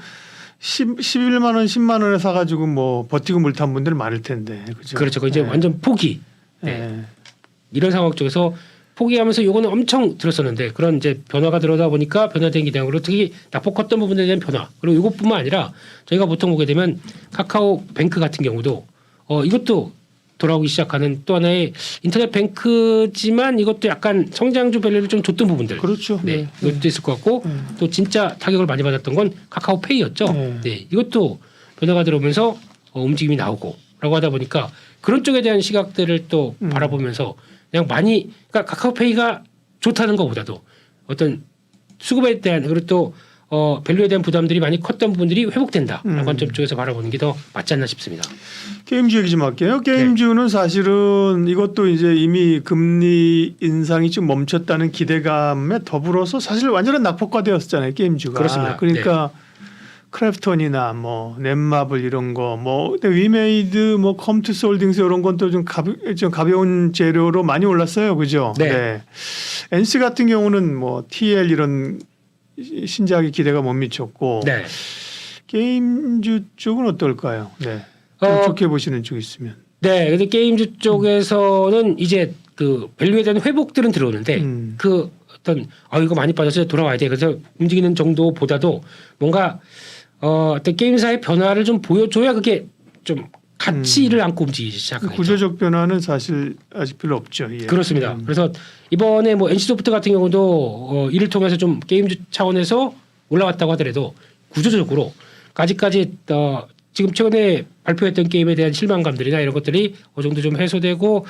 11만 원, 10만 원에 사가지고 뭐 버티고 물탄 분들 많을 텐데. 그죠? 그렇죠. 이제 네. 완전 포기. 네. 네. 이런 상황 쪽에서 포기하면서 요거는 엄청 들었었는데 그런 이제 변화가 들어다 보니까 변화된 기량으로 특히 낙폭 컸던 부분에 대한 변화 그리고 이것뿐만 아니라 저희가 보통 보게 되면 카카오 뱅크 같은 경우도 이것도 돌아오기 시작하는 또 하나의 인터넷 뱅크지만 이것도 약간 성장주 밸류를 좀 줬던 부분들 그렇죠. 네, 이것도 있을 것 같고 또 진짜 타격을 많이 받았던 건 카카오페이였죠. 네. 네, 이것도 변화가 들어오면서 움직임이 나오고라고 하다 보니까 그런 쪽에 대한 시각들을 또 바라보면서 그냥 많이 그러니까 카카오페이가 좋다는 것보다도 어떤 수급에 대한 그리고 또 밸류에 대한 부담들이 많이 컸던 부분들이 회복된다라는 관점 쪽에서 바라보는 게 더 맞지 않나 싶습니다. 게임주 얘기 좀 할게요. 게임주는 사실은 이것도 이제 이미 금리 인상이 좀 멈췄다는 기대감에 더불어서 사실 완전한 낙폭과되었었잖아요. 게임주가. 그렇습니다. 그러니까 크래프톤이나 뭐 넷마블 이런 거 뭐 위메이드 뭐 컴투스 홀딩스 이런 건 또 좀 가벼운 재료로 많이 올랐어요. 그죠? 네. NC 같은 경우는 뭐 TL 이런 신작이 기대가 못 미쳤고 네. 게임주 쪽은 어떨까요? 네. 좋게 보시는 쪽 있으면. 네. 근데 게임주 쪽에서는 이제 그 밸류에 대한 회복들은 들어오는데 그 어떤 이거 많이 빠져서 돌아와야 돼. 그래서 움직이는 정도보다도 뭔가 어떤 게임사의 변화를 좀 보여줘야 그게 좀 가치를 안고 움직이기 시작하겠죠. 구조적 변화는 사실 아직 별로 없죠. 예. 그렇습니다. 그래서 이번에 뭐 NC소프트 같은 경우도 이를 통해서 좀 게임주 차원에서 올라왔다고 하더라도 구조적으로 아직까지 지금 최근에 발표했던 게임에 대한 실망감들이나 이런 것들이 어느 정도 좀 해소되고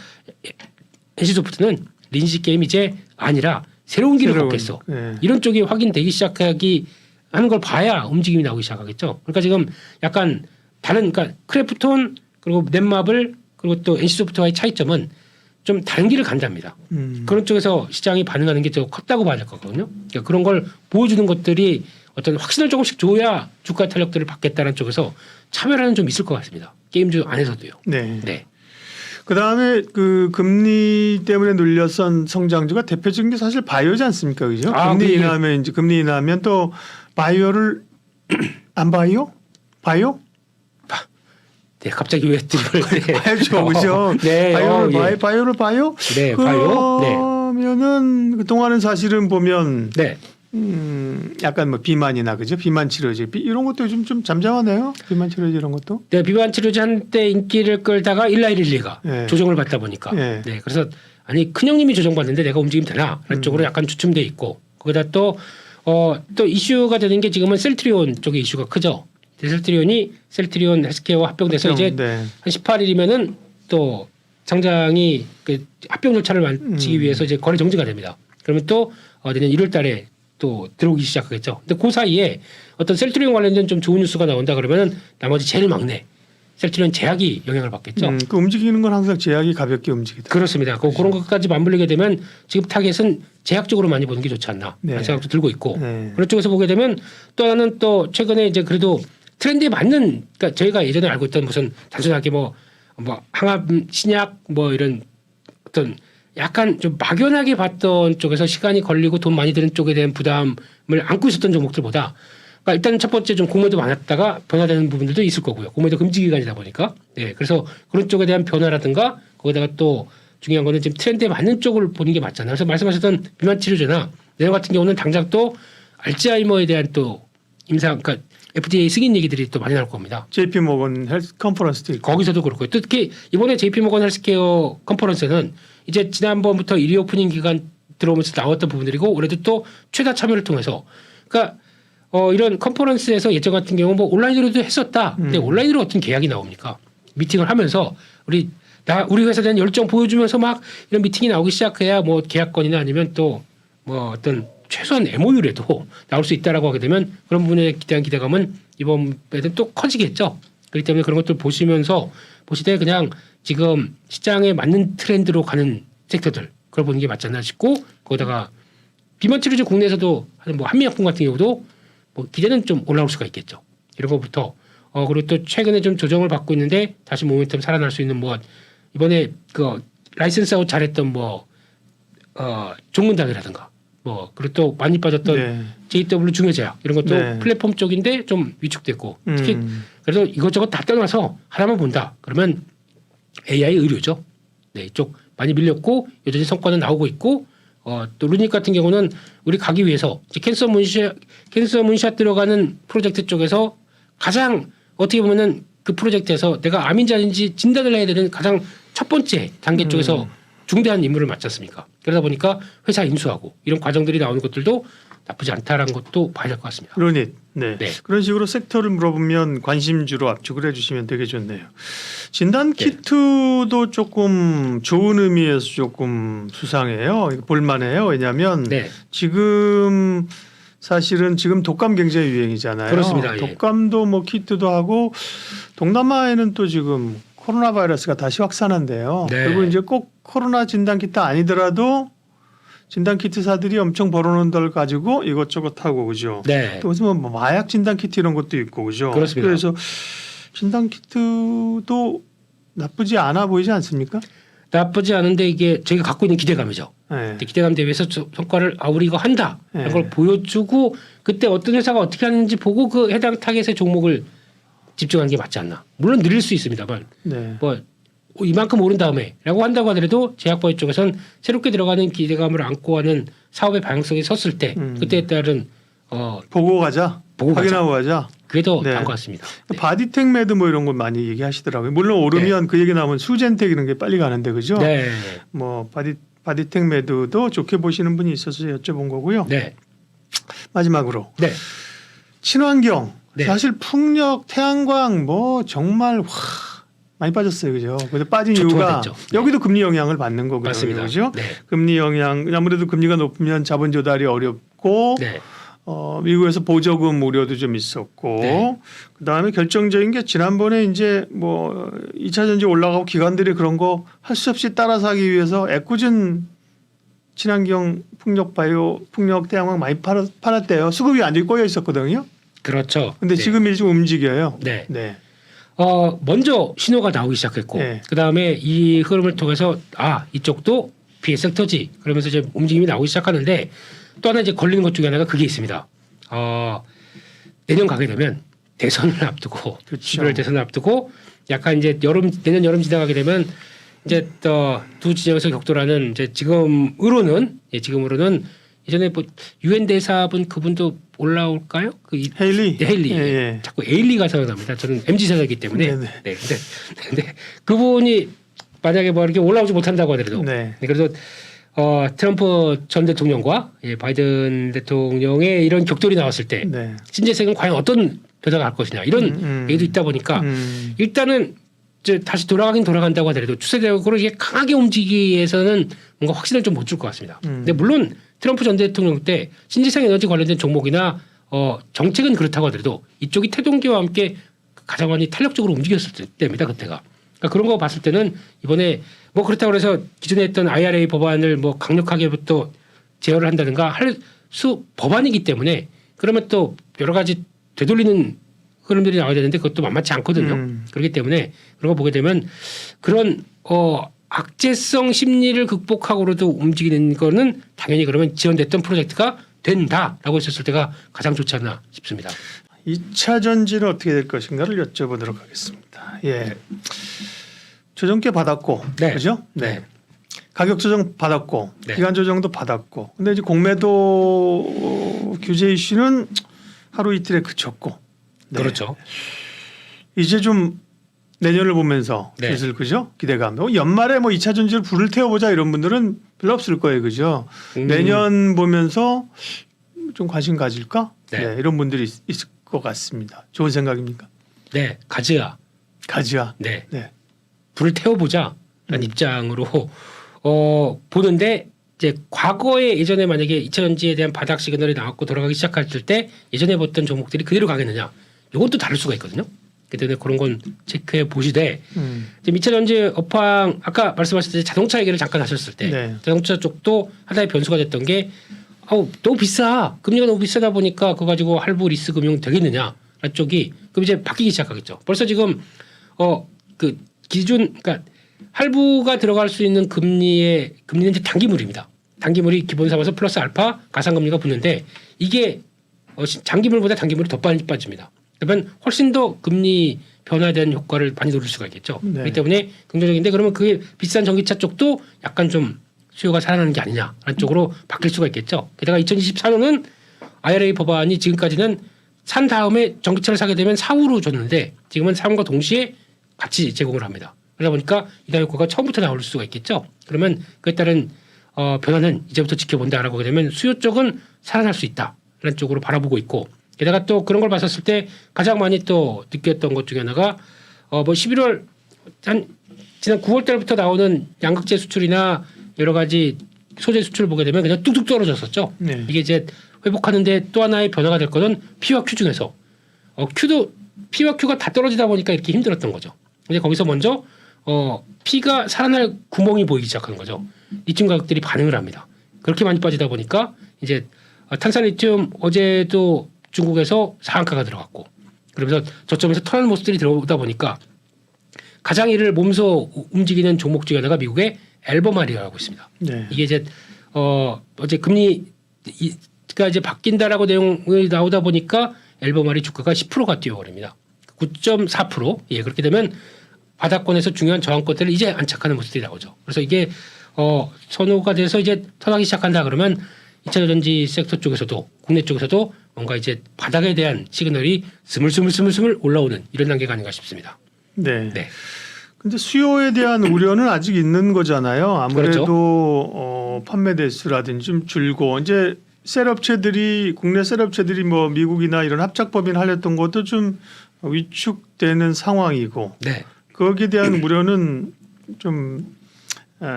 NC소프트는 린시 게임 이제 아니라 새로운 길을 걷겠어. 예. 이런 쪽이 확인되기 시작하기 하는 걸 봐야 움직임이 나오기 시작하겠죠. 그러니까 지금 약간 다른 그러니까 크래프톤 그리고 넷마블 그리고 또 NC소프트와의 차이점은 좀 다른 길을 간답니다. 그런 쪽에서 시장이 반응하는 게 더 컸다고 봐야 될 거거든요. 그러니까 그런 걸 보여주는 것들이 어떤 확신을 조금씩 줘야 주가 탄력들을 받겠다는 쪽에서 차별화는 좀 있을 것 같습니다. 게임주 안에서도요. 네. 네. 그다음에 그 금리 때문에 눌렸던 성장주가 대표적인 게 사실 바이오지 않습니까, 그죠? 아, 금리 그 얘기- 인하하면 이제 금리 인하하면 또 바이오를 안 바이오? 바이오? 네, 갑자기 왜 드립을 네. 바이오죠, 그죠? 네, 바이오를 예. 바이오를 바이오? 네, 바이오. 네. 그러면은 그 동안은 사실은 보면 네. 약간 뭐 비만이나 그죠? 비만 치료제 이런 것도 요즘 좀 잠잠하네요. 비만 치료제 이런 것도. 네, 비만 치료제 한때 인기를 끌다가 11112가 네. 조정을 받다 보니까 네. 네, 그래서 아니 큰형님이 조정받는데 내가 움직이면 되나? 라는 쪽으로 약간 주춤돼 있고 거기다 또 이슈가 되는 게 지금은 셀트리온 쪽의 이슈가 크죠. 셀트리온 헬스케어와 합병돼서 이제 네. 한 18일이면은 또 상장이 그 합병 절차를 마치기 위해서 이제 거래 정지가 됩니다. 그러면 또 내년 1월달에 또 들어오기 시작하겠죠. 근데 그 사이에 어떤 셀트리온 관련된 좀 좋은 뉴스가 나온다 그러면은 나머지 제일 막내 셀트리온 제약이 영향을 받겠죠. 그 움직이는 건 항상 제약이 가볍게 움직이다. 그렇습니다. 그런 것까지 맞물리게 되면 지금 타겟은 제약 쪽으로 많이 보는 게 좋지 않나 네. 라는 생각도 들고 있고 네. 그런 쪽에서 보게 되면 또 하나는 또 최근에 이제 그래도 트렌드에 맞는 그러니까 저희가 예전에 알고 있던 무슨 단순하게 뭐 항암 신약 뭐 이런 어떤 약간 좀 막연하게 봤던 쪽에서 시간이 걸리고 돈 많이 드는 쪽에 대한 부담을 안고 있었던 종목들보다 그러니까 일단 첫 번째 좀 공매도 많았다가 변화되는 부분들도 있을 거고요. 공매도 금지 기간이다 보니까 네 그래서 그런 쪽에 대한 변화라든가 거기다가 또 중요한 거는 지금 트렌드에 맞는 쪽을 보는 게 맞잖아요. 그래서 말씀하셨던 비만 치료제나 내용 같은 경우는 당장 또 알츠하이머에 대한 또 임상 그러니까 FDA 승인 얘기들이 또 많이 나올 겁니다. JP 모건 헬스 컨퍼런스도 있고. 거기서도 그렇고요. 또 특히 이번에 JP모건 헬스케어 컨퍼런스는 이제 지난번부터 1위 오프닝 기간 들어오면서 나왔던 부분들이고 올해도 또 최다 참여를 통해서 그러니까 이런 컨퍼런스에서 예전 같은 경우 뭐 온라인으로도 했었다. 근데 온라인으로 어떤 계약이 나옵니까? 미팅을 하면서 우리 회사에 대한 열정 보여주면서 막 이런 미팅이 나오기 시작해야 뭐 계약건이나 아니면 또 뭐 어떤 최소한 MOU라도 나올 수 있다라고 하게 되면 그런 부분에 대한 기대감은 이번에는 또 커지겠죠. 그렇기 때문에 그런 것들 보시면서 보시되 그냥 지금 시장에 맞는 트렌드로 가는 섹터들 그걸 보는 게 맞지 않나 싶고 거기다가 비만 치료제 국내에서도 하는 뭐 한미약품 같은 경우도 뭐 기대는 좀 올라올 수가 있겠죠. 이런 것부터 그리고 또 최근에 좀 조정을 받고 있는데 다시 모멘텀 살아날 수 있는 뭐 이번에 그 라이센스 아웃 잘했던 뭐 종문당이라든가 뭐 그리고 또 많이 빠졌던 네. JW 중요제약 이런 것도 네. 플랫폼 쪽인데 좀 위축됐고 특히 그래서 이것저것 다 떠나서 하나만 본다 그러면 AI 의료죠. 네, 이쪽 많이 밀렸고 여전히 성과는 나오고 있고 또 루닉 같은 경우는 우리 가기 위해서 이제 캔서 문샷 들어가는 프로젝트 쪽에서 가장 어떻게 보면은 그 프로젝트에서 내가 암인자인지 진단을 해야 되는 가장 첫 번째 단계 쪽에서 중대한 임무를 맡지 않습니까? 그러다 보니까 회사 인수하고 이런 과정들이 나오는 것들도 나쁘지 않다라는 것도 봐야 될 것 같습니다. 루닛. 네. 네. 그런 식으로 섹터를 물어보면 관심주로 압축을 해주시면 되게 좋네요. 진단 키트도 조금 좋은 의미에서 조금 수상해요. 이거 볼만해요. 왜냐하면 네. 지금 사실은 지금 독감 굉장히 유행이잖아요. 그렇습니다. 예. 독감도 뭐 키트도 하고 동남아에는 또 지금 코로나 바이러스가 다시 확산한대요. 네. 그리고 이제 꼭 코로나 진단 키트 아니더라도 진단 키트사들이 엄청 벌어놓은 걸 가지고 이것저것 하고 그죠. 네. 또 무슨 뭐 마약 진단 키트 이런 것도 있고 그죠. 그렇습니다. 그래서 진단 키트도 나쁘지 않아 보이지 않습니까? 나쁘지 않은데 이게 저희가 갖고 있는 기대감이죠. 네. 기대감 대비해서 성과를 우리 이거 한다. 네. 이런 걸 보여주고 그때 어떤 회사가 어떻게 하는지 보고 그 해당 타겟의 종목을 집중하는 게 맞지 않나. 물론 느릴 수 있습니다만 네. 뭐 이만큼 오른 다음에라고 한다고 하더라도 제약바이오 쪽에서는 새롭게 들어가는 기대감을 안고 하는 사업의 방향성이 섰을 때 그때에 따른 보고 가자. 보고 확인하고 가자. 그게 더 네. 나은 것 같습니다. 네. 바디텍 매드 뭐 이런 거 많이 얘기하시더라고요. 물론 오르면 그 얘기 나오면 수젠텍 이런 게 빨리 가는데 그죠? 네. 뭐 바디텍 매드도 좋게 보시는 분이 있어서 여쭤본 거고요. 네. 마지막으로 네. 친환경 네. 사실 풍력, 태양광 뭐 정말 많이 빠졌어요, 그죠? 그래서 빠진 좋토가 이유가 됐죠. 네. 여기도 금리 영향을 받는 거거든요, 맞습니다. 그죠? 네. 금리 영향 아무래도 금리가 높으면 자본 조달이 어렵고 네. 미국에서 보조금 우려도 좀 있었고 네. 그다음에 결정적인 게 지난번에 이제 뭐 2차 전지 올라가고 기관들이 그런 거 할 수 없이 따라서 하기 위해서 애꿎은 친환경 풍력 바이오 풍력 태양광 많이 팔았대요. 수급이 완전히 꼬여 있었거든요. 그렇죠. 근데 네. 지금 좀 움직여요. 네. 네. 먼저 신호가 나오기 시작했고 네. 그다음에 이 흐름을 통해서 이쪽도 피해 섹터지 그러면서 이제 움직임이 나오기 시작하는데 또 하나 이제 걸리는 것 중에 하나가 그게 있습니다. 내년 가게 되면 대선을 앞두고 그렇죠. 11월 대선을 앞두고 약간 이제 내년 여름 지나가게 되면 이제 또 두 진영에서 격돌하는 이제 지금으로는 예전에 뭐 유엔 대사분 그분도 올라올까요? 헤일리. 헤일리. 예. 자꾸 에일리가 생각납니다. 저는 MZ 세대이기 때문에. 네네. 네. 근데 그분이 만약에 뭐 이렇게 올라오지 못한다고 하더라도 네. 그래도 트럼프 전 대통령과 바이든 대통령의 이런 격돌이 나왔을 때 네. 신재생은 과연 어떤 변화가 갈 것이냐 이런 얘기도 있다 보니까 일단은 이제 다시 돌아가긴 돌아간다고 하더라도 추세적으로 이게 강하게 움직이기 위해서는 뭔가 확신을 좀 못 줄 것 같습니다. 근데 물론 트럼프 전 대통령 때 신재생 에너지 관련된 종목이나 정책은 그렇다고 하더라도 이쪽이 태동기와 함께 가장 많이 탄력적으로 움직였을 때입니다. 그때가. 그러니까 그런 거 봤을 때는 이번에 뭐 그렇다고 해서 기존에 했던 IRA 법안을 뭐 강력하게부터 제어를 한다든가 할 수 법안이기 때문에 그러면 또 여러 가지 되돌리는 흐름들이 나와야 되는데 그것도 만만치 않거든요. 그렇기 때문에 그런 거 보게 되면 그런 악재성 심리를 극복하고로도 움직이는 거는 당연히 그러면 지원됐던 프로젝트가 된다라고 했었을 때가 가장 좋지 않나 싶습니다. 2차 전지는 어떻게 될 것인가를 여쭤보도록 하겠습니다. 예. 조정계 받았고, 네. 그죠? 네. 가격 조정 받았고, 네. 기간 조정도 받았고, 근데 이제 공매도 규제 이슈는 하루 이틀에 그쳤고, 네. 그렇죠. 이제 좀 내년을 보면서 네. 슬슬 그죠? 기대감. 연말에 뭐 2차 전지를 불을 태워보자 이런 분들은 별로 없을 거예요, 그죠? 내년 보면서 좀 관심 가질까? 네. 네. 이런 분들이 있을 것 같습니다. 좋은 생각입니까? 네, 가즈아. 가지야. 네, 네. 불을 태워보자라는 입장으로 보는데 이제 과거에 예전에 만약에 2차 전지에 대한 바닥 시그널이 나왔고 돌아가기 시작했을 때 예전에 봤던 종목들이 그대로 가겠느냐? 이건 또 다를 수가 있거든요. 그렇기 때문에 그런 건 체크해 보시되 지금 2차 전지 업황 아까 말씀하셨듯이 자동차 얘기를 잠깐 하셨을 때 네. 자동차 쪽도 하나의 변수가 됐던 게 너무 비싸 금리가 너무 비싸다 보니까 그거 가지고 할부 리스 금융 되겠느냐 쪽이 그럼 이제 바뀌기 시작하겠죠. 벌써 지금 그 기준 그러니까 할부가 들어갈 수 있는 금리는 이제 단기물입니다. 단기물이 기본 삼아서 플러스 알파 가상금리가 붙는데 이게 장기물보다 단기물이 더 빨리 빠집니다. 그러면 훨씬 더 금리 변화에 대한 효과를 많이 노릴 수가 있겠죠. 네. 그렇기 때문에 긍정적인데 그러면 그게 비싼 전기차 쪽도 약간 좀 수요가 살아나는 게 아니냐라는 쪽으로 바뀔 수가 있겠죠. 게다가 2024년은 IRA 법안이 지금까지는 산 다음에 전기차를 사게 되면 사후로 줬는데 지금은 사용과 동시에 같이 제공을 합니다. 그러다 보니까 이달 효과가 처음부터 나올 수가 있겠죠. 그러면 그에 따른 변화는 이제부터 지켜본다라고 하게 되면 수요 쪽은 살아날 수 있다라는 쪽으로 바라보고 있고 게다가 또 그런 걸 봤었을 때 가장 많이 또 느꼈던 것 중에 하나가 뭐 11월 한 지난 9월 달부터 나오는 양극재 수출이나 여러 가지 소재 수출을 보게 되면 그냥 뚝뚝 떨어졌었죠. 네. 이게 이제 회복하는데 또 하나의 변화가 될 거는 P와 Q 중에서 Q도 P와 Q가 다 떨어지다 보니까 이렇게 힘들었던 거죠. 근데 거기서 먼저 P가 살아날 구멍이 보이기 시작하는 거죠. 리튬 가격들이 반응을 합니다. 그렇게 많이 빠지다 보니까 이제 탄산 리튬 어제도 중국에서 상한가가 들어갔고 그러면서 저점에서 턴하는 모습들이 들어오다 보니까 가장 이를 몸소 움직이는 종목 중에 하나가 미국의 앨범알이라고 있습니다. 네. 이게 이제 어제 금리가 이제 바뀐다라고 내용이 나오다 보니까 앨범알이 주가가 10%가 뛰어버립니다. 9.4%. 예, 그렇게 되면 바닥권에서 중요한 저항권들을 이제 안착하는 모습들이 나오죠. 그래서 이게 선호가 돼서 이제 턴하기 시작한다 그러면 2차 전지 섹터 쪽에서도 국내 쪽에서도 뭔가 이제 바닥에 대한 시그널이 스물스물 올라오는 이런 단계가 아닌가 싶습니다. 네. 네. 근데 수요에 대한 우려는 아직 있는 거잖아요. 아무래도 그렇죠. 판매 대수라든지 좀 줄고 이제 셀업체들이 국내 셀업체들이 뭐 미국이나 이런 합작법인 하려던 것도 좀 위축되는 상황이고 네. 거기에 대한 우려는 좀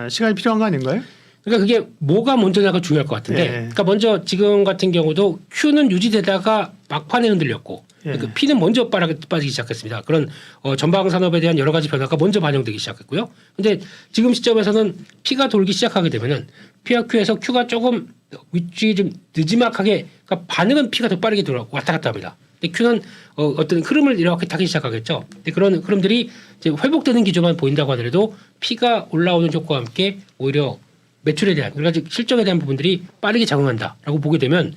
시간이 필요한 거 아닌가요? 그러니까 그게 뭐가 먼저냐가 중요할 것 같은데, 예. 그러니까 먼저 지금 같은 경우도 Q는 유지되다가 막판에 흔들렸고, 예. 그 P는 먼저 빠지기 시작했습니다. 그런 전방 산업에 대한 여러 가지 변화가 먼저 반영되기 시작했고요. 근데 지금 시점에서는 P가 돌기 시작하게 되면은 P와 Q에서 Q가 조금 위쪽이 좀 느지막하게, 그러니까 반응은 P가 더 빠르게 돌아 왔다 갔다 합니다. 근데 Q는 어떤 흐름을 이렇게 타기 시작하겠죠. 근데 그런 흐름들이 이제 회복되는 기조만 보인다고 하더라도 P가 올라오는 효과와 함께 오히려 매출에 대한 여러 가지 실적에 대한 부분들이 빠르게 작용한다라고 보게 되면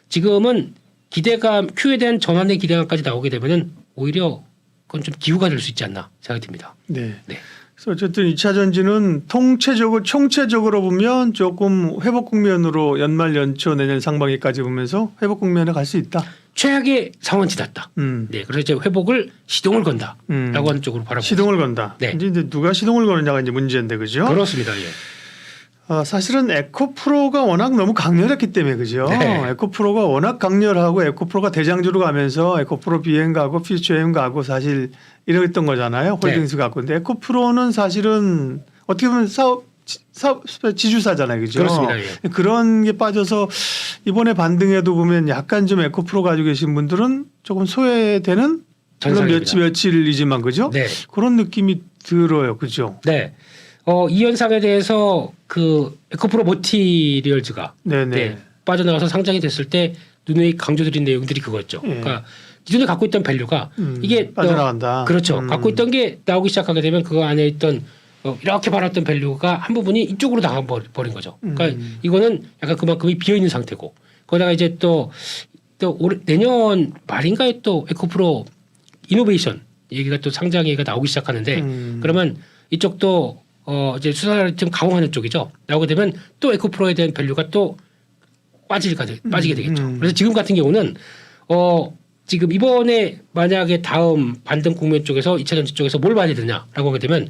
지금은 기대감 Q에 대한 전환의 기대감까지 나오게 되면은 오히려 그건 좀 기후가 될 수 있지 않나 생각이 듭니다. 네. 네. 그래서 어쨌든 2차 전지는 총체적으로 보면 조금 회복 국면으로 연말 연초 내년 상반기까지 보면서 회복 국면에 갈 수 있다. 최악의 상황은 지났다. 음. 네, 그래서 이제 회복을 시동을 건다라고 하는 쪽으로 바라보고 시동을 건다. 네. 이제 누가 시동을 거느냐가 이제 문제인데 그죠? 그렇습니다. 예. 사실은 에코프로가 워낙 너무 강렬했기 때문에 그죠? 네. 에코프로가 워낙 강렬하고 에코프로가 대장주로 가면서 에코프로 BM 가고 퓨처엠 가고 사실 이랬던 거잖아요. 홀딩스 갖고. 근데 에코프로는 사실은 어떻게 보면 사업 지주사잖아요. 그죠? 그렇습니다. 예. 그런 게 빠져서 이번에 반등에도 보면 약간 좀 에코프로 가지고 계신 분들은 조금 소외되는 물론 전상입니다. 며칠이지만 그죠? 네. 그런 느낌이 들어요. 그죠? 네. 이 현상에 대해서 그 에코프로 모티리얼즈가 네네. 네, 빠져나가서 상장이 됐을 때 눈에 강조드린 내용들이 그거였죠. 예. 그러니까 기존에 갖고 있던 밸류가 이게 빠져나간다. 그렇죠. 갖고 있던 게 나오기 시작하게 되면 그 안에 있던 이렇게 받았던 밸류가 한 부분이 이쪽으로 나가버린 거죠. 그러니까 이거는 약간 그만큼이 비어 있는 상태고 거기다가 이제 또 올해 내년 말인가에 또 에코프로 이노베이션 얘기가 또 상장 얘기가 나오기 시작하는데 그러면 이쪽도 이제 수사를 좀 강화하는 쪽이죠. 나오게 되면 또 에코프로에 대한 밸류가 또 빠지게 되겠죠. 그래서 지금 같은 경우는 지금 이번에 만약에 다음 반등 국면 쪽에서 2차 전지 쪽에서 뭘 봐야 되느냐라고 하게 되면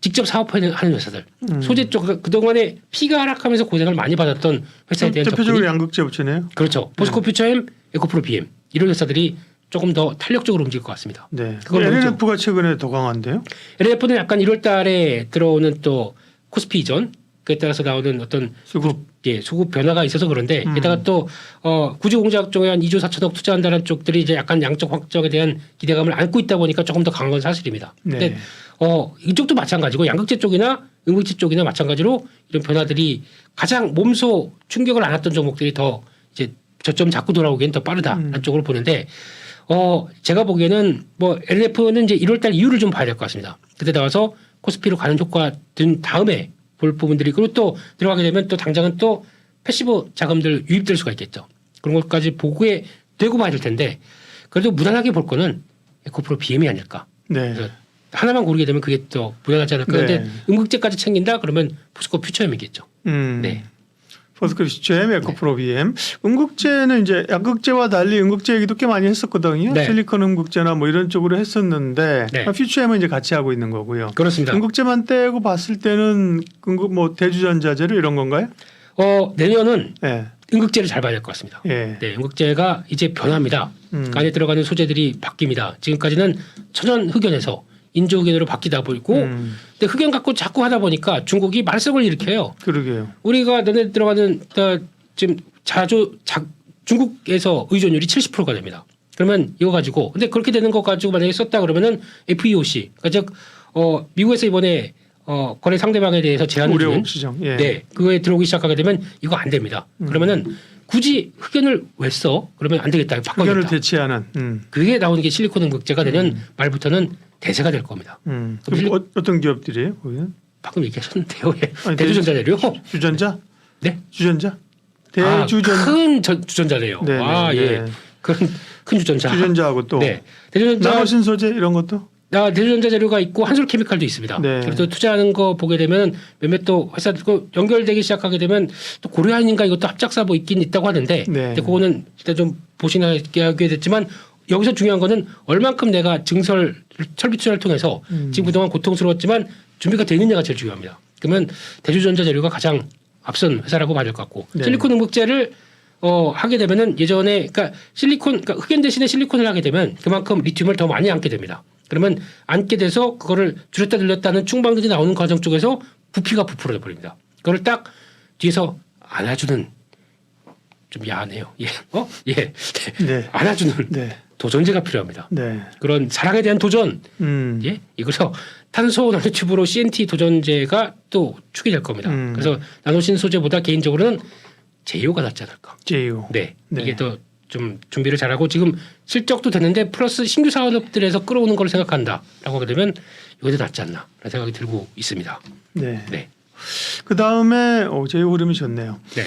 직접 사업하는 회사들 소재 쪽 그동안에 피가 하락하면서 고생을 많이 받았던 회사에 대한 대표적으로 접근이 양극재 업체네요. 그렇죠. 포스코 퓨처엠, 에코프로 BM 이런 회사들이 조금 더 탄력적으로 움직일 것 같습니다. 네. 그걸 LNF가 최근에 더 강한데요. LF는 약간 1월 달에 들어오는 또 코스피 이전 그에 따라서 나오는 어떤 수급. 수급 변화가 있어서 그런데 게다가 또 구조공작 쪽에 한 2조 4천억 투자한다는 쪽들이 이제 약간 양적 확정에 대한 기대감을 안고 있다 보니까 조금 더 강한 건 사실입니다. 네. 근데 이쪽도 마찬가지고 양극재 쪽이나 응급재 쪽이나 마찬가지로 이런 변화들이 가장 몸소 충격을 안 왔던 종목들이 더 이제 저점 잡고 돌아오기엔 더 빠르다라는 쪽으로 보는데 제가 보기에는 뭐 LF는 이제 1월 달 이후를 좀 봐야 될 것 같습니다. 그때 나와서 코스피로 가는 효과 든 다음에 볼 부분들이 그리고 또 들어가게 되면 또 당장은 또 패시브 자금들 유입될 수가 있겠죠. 그런 것까지 보고에 되고 봐야 될 텐데 그래도 무난하게 볼 거는 에코프로 BM이 아닐까. 네. 그래서 하나만 고르게 되면 그게 더 무난하지 않을까. 그런데 네. 응급제까지 챙긴다 그러면 포스코 퓨처엠이겠죠. 네. 포스코 퓨처엠, 에코프로 BM. 응급제는 이제 양극재와 달리 응급제 얘기도 꽤 많이 했었거든요. 네. 실리콘 응급제나 뭐 이런 쪽으로 했었는데 네. 퓨처엠은 이제 같이 하고 있는 거고요. 그렇습니다. 응급제만 떼고 봤을 때는 응급 뭐 대주전자재료 이런 건가요? 내년은 예. 응급제를 잘 봐야 될 것 같습니다. 예. 네, 응급제가 이제 변합니다. 그 안에 들어가는 소재들이 바뀝니다. 지금까지는 천연 흑연에서 인조 흑연으로 바뀌다 보이고, 근데 흑연 갖고 자꾸 하다 보니까 중국이 말썽을 일으켜요. 그러게요. 우리가 너네 들어가는 지금 중국에서 의존율이 70%가 됩니다. 그러면 이거 가지고 근데 그렇게 되는 거 가지고 만약에 썼다 그러면은 FEOC, 그러니까 즉 미국에서 이번에 거래 상대방에 대해서 제한을 우려 주는 시장. 예. 네, 그거에 들어오기 시작하게 되면 이거 안 됩니다. 그러면은 굳이 흑연을 왜 써? 그러면 안 되겠다. 흑연을 바꿔야겠다. 대체하는. 그게 나오는 게 실리콘 응급제가 되는 말부터는 대세가 될 겁니다. 그럼 어떤 기업들이에요? 거기는? 방금 얘기하셨는데요. 예. 아니, 대주전자재료. 주전자? 네. 주전자? 대주전. 큰 주전자래요. 네, 아, 네, 예. 네. 큰 주전자. 주전자하고 또 네. 대주전자 나머신 소재 이런 것도? 대주전자 재료가 있고 한솔케미칼도 있습니다. 네. 그래서 투자하는 거 보게 되면 몇몇 또 회사 연결되기 시작하게 되면 또 고려아연인가 이것도 합작사 뭐 있긴 있다고 하는데 네. 근데 그거는 일단 좀 보시게 하게 됐지만 여기서 중요한 거는 얼만큼 내가 철비 투자를 통해서 지금 그동안 고통스러웠지만 준비가 되어 있느냐가 제일 중요합니다. 그러면 대주전자 재료가 가장 앞선 회사라고 봐야 될 것 같고 네. 실리콘 응급제를 하게 되면은 예전에 그러니까 흑연 대신에 실리콘을 하게 되면 그만큼 리튬을 더 많이 안게 됩니다. 그러면 안게 돼서 그거를 줄였다 늘렸다는 충방들이 나오는 과정 쪽에서 부피가 부풀어져 버립니다. 그걸 딱 뒤에서 안아주는 좀 야하네요. 예, 예, 네. 안아주는 네. 도전제가 필요합니다. 네. 그런 사랑에 대한 도전, 예, 이거서 탄소 나노튜브로 CNT 도전제가 또 축이 될 겁니다. 그래서 나노신 소재보다 개인적으로는 제이오가 낫지 않을까. 제이오. 네, 네. 이게 더 좀 준비를 잘하고 지금 실적도 됐는데 플러스 신규 사업들에서 끌어오는 걸 생각한다라고 하게 되면 이게 더 낫지 않나라는 생각이 들고 있습니다. 네. 네, 그 다음에 제이오 흐름이 좋네요. 네,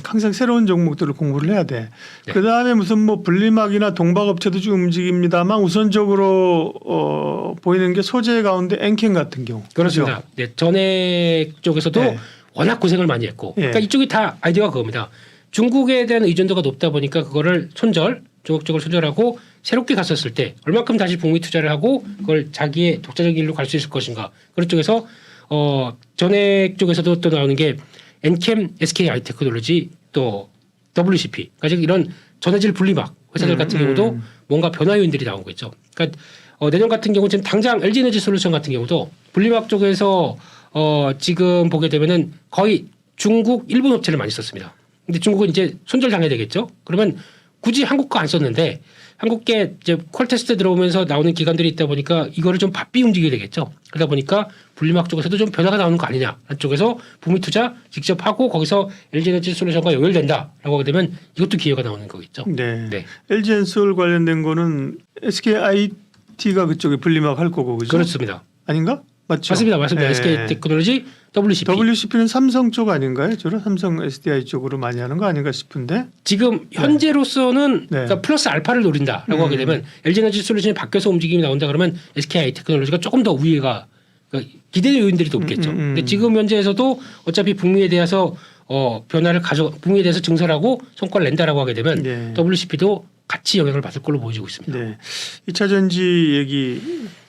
항상 새로운 종목들을 공부를 해야 돼. 네. 그 다음에 무슨 뭐 분리막이나 동박업체도 좀 움직입니다만 우선적으로 보이는 게 소재 가운데 엔캠 같은 경우. 그렇습니다. 네, 전액 쪽에서도 네. 워낙 고생을 많이 했고, 네. 그러니까 이쪽이 다 아이디어가 그겁니다. 중국에 대한 의존도가 높다 보니까 그거를 조각적으로 손절하고 새롭게 갔었을 때 얼마큼 다시 북미 투자를 하고 그걸 자기의 독자적인 일로 갈 수 있을 것인가. 그런 쪽에서 전액 쪽에서도 또 나오는 게 엔캠, SK 아이테크놀로지 또 WCP. 그러니까 이런 전해질 분리막 회사들 같은 경우도 뭔가 변화 요인들이 나오고 있죠. 그러니까 내년 같은 경우 지금 당장 LG에너지 솔루션 같은 경우도 분리막 쪽에서 지금 보게 되면은 거의 중국, 일본 업체를 많이 썼습니다. 근데 중국은 이제 손절당해야 되겠죠. 그러면 굳이 한국 거 안 썼는데 한국계 이제 퀄 테스트 들어오면서 나오는 기관들이 있다 보니까 이거를 좀 바삐 움직여야 되겠죠. 그러다 보니까 분리막 쪽에서도 좀 변화가 나오는 거 아니냐. 쪽에서 북미 투자 직접 하고 거기서 LG에너지 솔루션과 연결된다라고 하게 되면 이것도 기회가 나오는 거겠죠. 네. 네. LG엔솔 관련된 거는 SK IT가 그쪽에 분리막 할 거고 그죠? 그렇습니다. 아닌가? 맞죠? 맞습니다. 네. SK 테크놀로지 WCP. WCP는 삼성 쪽 아닌가요? 주로 삼성 SDI 쪽으로 많이 하는 거 아닌가 싶은데. 지금 현재로서는 네. 그러니까 플러스 알파를 노린다라고 하게 되면 LG에너지 솔루션이 바뀌어서 움직임이 나온다 그러면 SKI 테크놀로지가 조금 더 우위가 그러니까 기대 요인들이 높겠죠. 근데 지금 현재에서도 어차피 북미에 대해서 변화를 북미에 대해서 증설하고 성과를 낸다라고 하게 되면 네. WCP도 같이 영향을 받을 걸로 보여지고 있습니다. 네. 2차 전지 얘기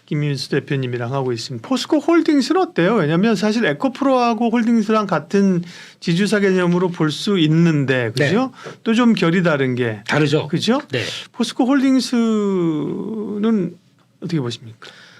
김민수 대표님이랑 하고 있습니다. 포스코 홀딩스는 어때요? 왜냐하면 사실 에코프로하고 홀딩스랑 같은 지주사 개념으로 볼 수 있는데 그죠? 또 좀 결이 다른 게 다르죠. 그죠? 네. 포스코 홀딩스는 어떻게 보십니까?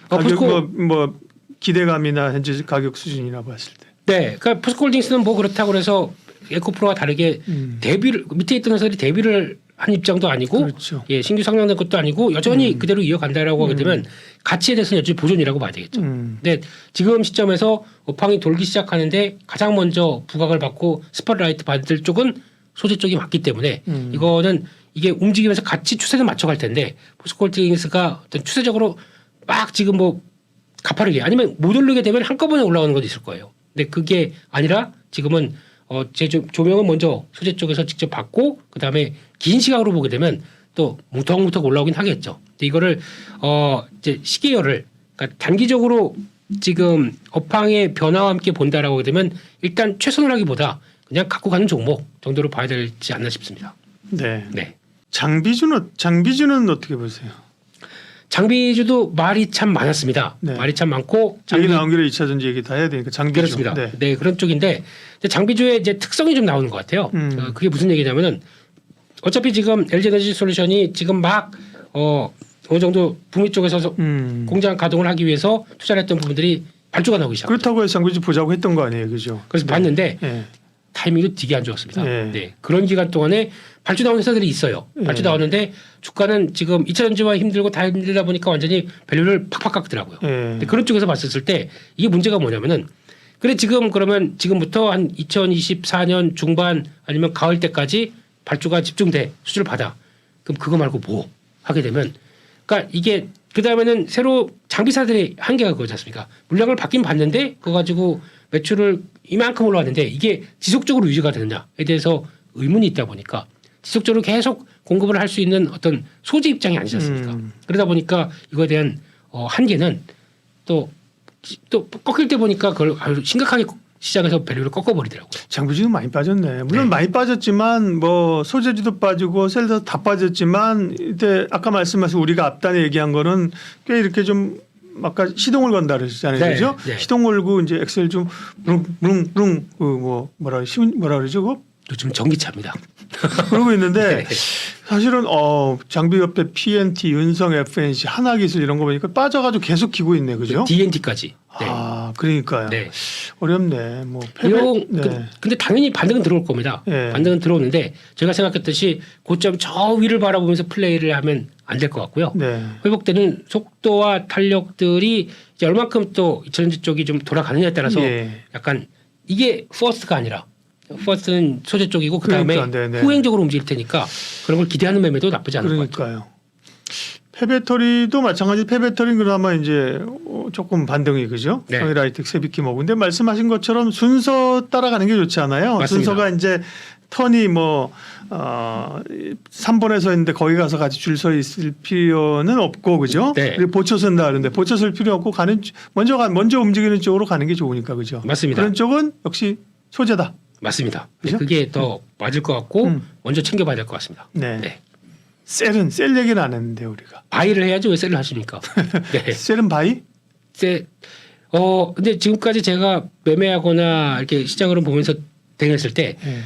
가격 포스코 뭐 기대감이나 현재 가격 수준이나 봤을 때. 네, 그러니까 포스코홀딩스는 뭐 그렇다고 그래서 에코프로와 다르게 대비를 밑에 있던 회사들이 대비를 한 입장도 아니고 그렇죠. 예, 신규 상장된 것도 아니고 여전히 그대로 이어간다라고 하게 되면 가치에 대해서는 여전히 보존이라고 봐야 되겠죠. 근데 지금 시점에서 업황이 돌기 시작하는데 가장 먼저 부각을 받고 스팟라이트 받을 쪽은 소재 쪽이 맞기 때문에 이거는 이게 움직이면서 같이 추세를 맞춰갈 텐데 포스코홀딩스가 어떤 추세적으로 막 지금 뭐 가파르게 아니면 못 오르게 되면 한꺼번에 올라오는 것도 있을 거예요. 근데 그게 아니라 지금은 제 조명은 먼저 소재 쪽에서 직접 받고 그다음에 긴 시각으로 보게 되면 또 뭉텅뭉텅 올라오긴 하겠죠. 근데 이거를 이제 시계열을 그러니까 단기적으로 지금 업황의 변화와 함께 본다라고 하게 되면 일단 최선을 하기보다 그냥 갖고 가는 종목 정도로 봐야 되지 않나 싶습니다. 네. 네. 장비주는 어떻게 보세요? 장비주도 말이 참 많았습니다. 네. 말이 참 많고 얘기 나온 길에 2차 전지 얘기 다 해야 되니까 장비주. 그렇습니다. 네. 네, 그런 쪽인데 장비주의 이제 특성이 좀 나오는 것 같아요. 그게 무슨 얘기냐면은 어차피 지금 LG에너지 솔루션이 지금 막 어느 정도 북미 쪽에서 공장 가동을 하기 위해서 투자를 했던 부분들이 발주가 나오기 시작합니다. 그렇다고 해서 장비주 보자고 했던 거 아니에요, 그죠? 그래서 봤는데 네. 타이밍도 되게 안 좋았습니다. 네. 네. 그런 기간 동안에 발주 나오는 회사들이 있어요. 발주 나오는데 주가는 지금 2차 전지와 힘들고 다 힘들다 보니까 완전히 밸류를 팍팍 깎더라고요. 네. 근데 그런 쪽에서 봤을 때 이게 문제가 뭐냐면은 그래 지금 그러면 지금부터 한 2024년 중반 아니면 가을 때까지 발주가 집중돼 수주를 받아. 그럼 그거 말고 뭐 하게 되면 그러니까 이게 그다음에는 새로 장비사들의 한계가 그거지 않습니까? 물량을 받긴 받는데 그거 가지고 매출을 이만큼 올라왔는데 이게 지속적으로 유지가 되느냐에 대해서 의문이 있다 보니까 지속적으로 계속 공급을 할 수 있는 어떤 소재 입장이 아니지 않습니까? 그러다 보니까 이거에 대한 한계는 또 꺾일 때 보니까 그걸 아주 심각하게 시장에서 밸류를 꺾어버리더라고요. 장비주는 많이 빠졌네. 물론 네. 많이 빠졌지만 뭐 소재주도 빠지고 셀도 다 빠졌지만 이때 아까 말씀하신 우리가 앞단에 얘기한 거는 꽤 이렇게 좀 아까 시동을 건다 그러셨잖아요, 네, 그죠? 네. 시동 걸고 이제 엑셀 좀 뭉뭉뭉 뭐라 그러죠, 그거? 요즘 전기차입니다. 그러고 있는데 네. 사실은 장비 옆에 PNT, 윤성, FNC, 하나기술 이런 거 보니까 빠져가지고 계속 기고 있네, 그죠? DNT까지. 네. 아. 아, 그러니까요. 네. 어렵네. 뭐 이런 네. 근데 당연히 반등은 들어올 겁니다. 예. 반등은 들어오는데 제가 생각했듯이 고점 저 위를 바라보면서 플레이를 하면 안 될 것 같고요. 네. 회복되는 속도와 탄력들이 이제 얼만큼 또 전지 쪽이 좀 돌아가느냐에 따라서 예. 약간 이게 퍼스트가 아니라 퍼스트는 소재 쪽이고 그다음에 그러니까, 네네. 후행적으로 움직일 테니까 그런 걸 기대하는 매매도 나쁘지 않을 것 같아요. 그러니까요. 폐배터리도 마찬가지. 폐배터리는 그나마 이제 조금 반등이 그죠? 네. 성일하이텍, 세비키모. 근데 말씀하신 것처럼 순서 따라가는 게 좋지 않아요? 맞습니다. 순서가 이제 턴이 뭐 3번에 서 있는데 거기 가서 같이 줄 서 있을 필요는 없고 그죠? 네. 그리고 보초 선다 하는데 보초 쓸 필요 없고 먼저 움직이는 쪽으로 가는 게 좋으니까 그죠? 맞습니다. 그런 쪽은 역시 소재다. 맞습니다. 네, 그죠? 그게 더 맞을 것 같고 음. 먼저 챙겨봐야 될 것 같습니다. 네. 네. 셀 얘기는 안 했는데 우리가. 바이를 해야지 왜 셀을 하십니까? 네. 셀은 바이? 근데 지금까지 제가 매매하거나 이렇게 시장으로 보면서 대응했을 때 네.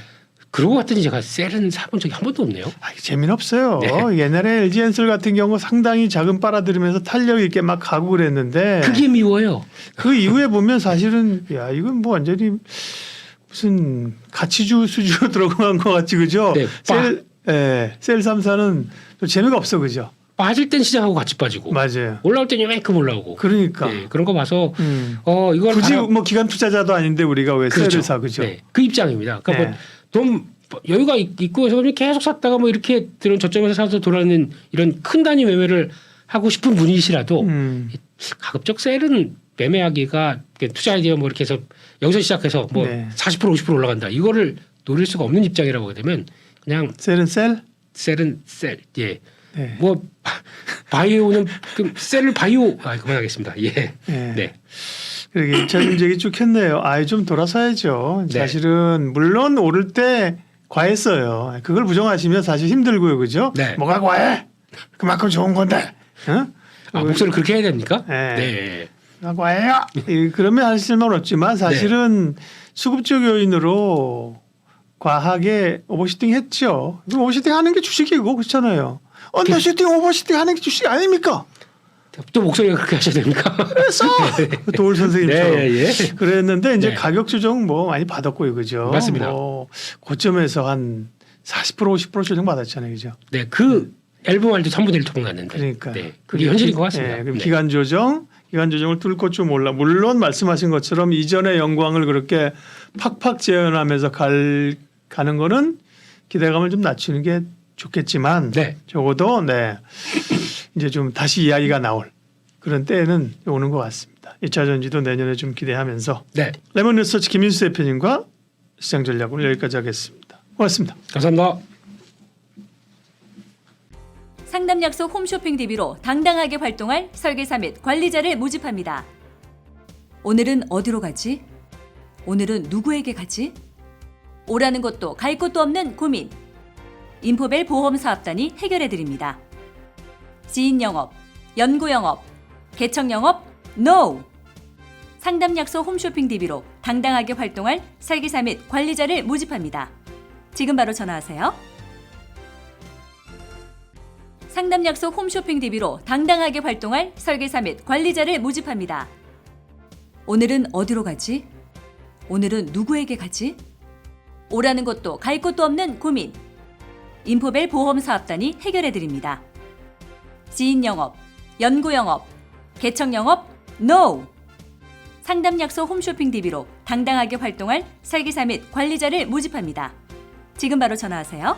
그러고 봤더니 제가 셀은 사본 적이 한 번도 없네요. 재미는 없어요. 네. 옛날에 LG엔솔 같은 경우 상당히 자금 빨아들이면서 탄력 있게 막 가고 그랬는데 그게 미워요. 그 이후에 보면 사실은 야 이건 뭐 완전히 무슨 가치주 수주로 들어간 것 같지 그죠? 네, 셀 3사는 또 재미가 없어 그죠? 빠질 땐 시장하고 같이 빠지고 맞아요. 올라올 땐 이만큼 올라오고. 그러니까 네, 그런 거 봐서 이걸 굳이 뭐 기관 투자자도 아닌데 우리가 왜 그렇죠. 셀을 사 그죠? 네, 그 입장입니다. 그러니까 네. 뭐 돈 여유가 있고 해서 계속 샀다가 뭐 이렇게 들은 저점에서 사서 돌아오는 이런 큰 단위 매매를 하고 싶은 분이시라도 가급적 셀은 매매하기가 투자 아이디어 뭐 이렇게 해서 여기서 시작해서 뭐 네. 40% 50% 올라간다. 이거를 노릴 수가 없는 입장이라고 하게 되면 그냥 셀은 셀? 셀은 셀. 예. 네. 뭐 바이오는 그 셀을 바이오 그만하겠습니다. 예. 네. 네. 그러게 2차 전쟁이 쭉 했네요. 좀 돌아서야죠. 네. 사실은 물론 오를 때 과했어요. 그걸 부정하시면 사실 힘들고요. 그죠? 네. 뭐가 과해? 그만큼 좋은 건데. 응? 목소리를 그렇게 해야 됩니까? 네. 네. 뭐가 과해요? 그러면 하실 말 없지만 사실은 수급적 요인으로 과하게 오버슈팅 했죠. 그럼 오버슈팅 하는 게 주식이고 그렇잖아요. 언더슈팅 오버슈팅 하는 게 주식 아닙니까? 또 목소리가 그렇게 하셔야 됩니까? 그래서 도울 선생님처럼 네, 예. 그랬는데 이제 네. 가격 조정 뭐 많이 받았고요, 그죠? 맞습니다. 뭐 고점에서 한 40% 50% 조정 받았잖아요, 그죠? 네, 그 앨범 말도 3분의 1 토목 났는데. 그러니까 네, 그게 현실인 것 같습니다. 네, 그럼 네. 기간 조정을 뚫고 좀 올라. 물론 말씀하신 것처럼 이전의 영광을 그렇게 팍팍 재현하면서 가는 거는 기대감을 좀 낮추는 게 좋겠지만 네. 적어도 이제 좀 다시 이야기가 나올 그런 때는 오는 것 같습니다. 2차 전지도 내년에 좀 기대하면서 네, 레몬리서치 김인수 대표님과 시장 전략을 여기까지 하겠습니다. 고맙습니다. 감사합니다. 상담 약속 홈쇼핑 DB로 당당하게 활동할 설계사 및 관리자를 모집합니다. 오늘은 어디로 가지? 오늘은 누구에게 가지? 오라는 것도 갈 곳도 없는 고민. 인포벨 보험사업단이 해결해드립니다. 지인 영업, 연구 영업, 개척 영업, NO! 상담 약속 홈쇼핑 DB로 당당하게 활동할 설계사 및 관리자를 모집합니다. 지금 바로 전화하세요. 상담 약속 홈쇼핑 DB로 당당하게 활동할 설계사 및 관리자를 모집합니다. 오늘은 어디로 가지? 오늘은 누구에게 가지? 오라는 것도 갈 곳도 없는 고민. 인포벨 보험사업단이 해결해드립니다. 지인 영업, 연구 영업, 개척 영업, NO! 상담 약속 홈쇼핑 DB로 당당하게 활동할 설계사 및 관리자를 모집합니다. 지금 바로 전화하세요.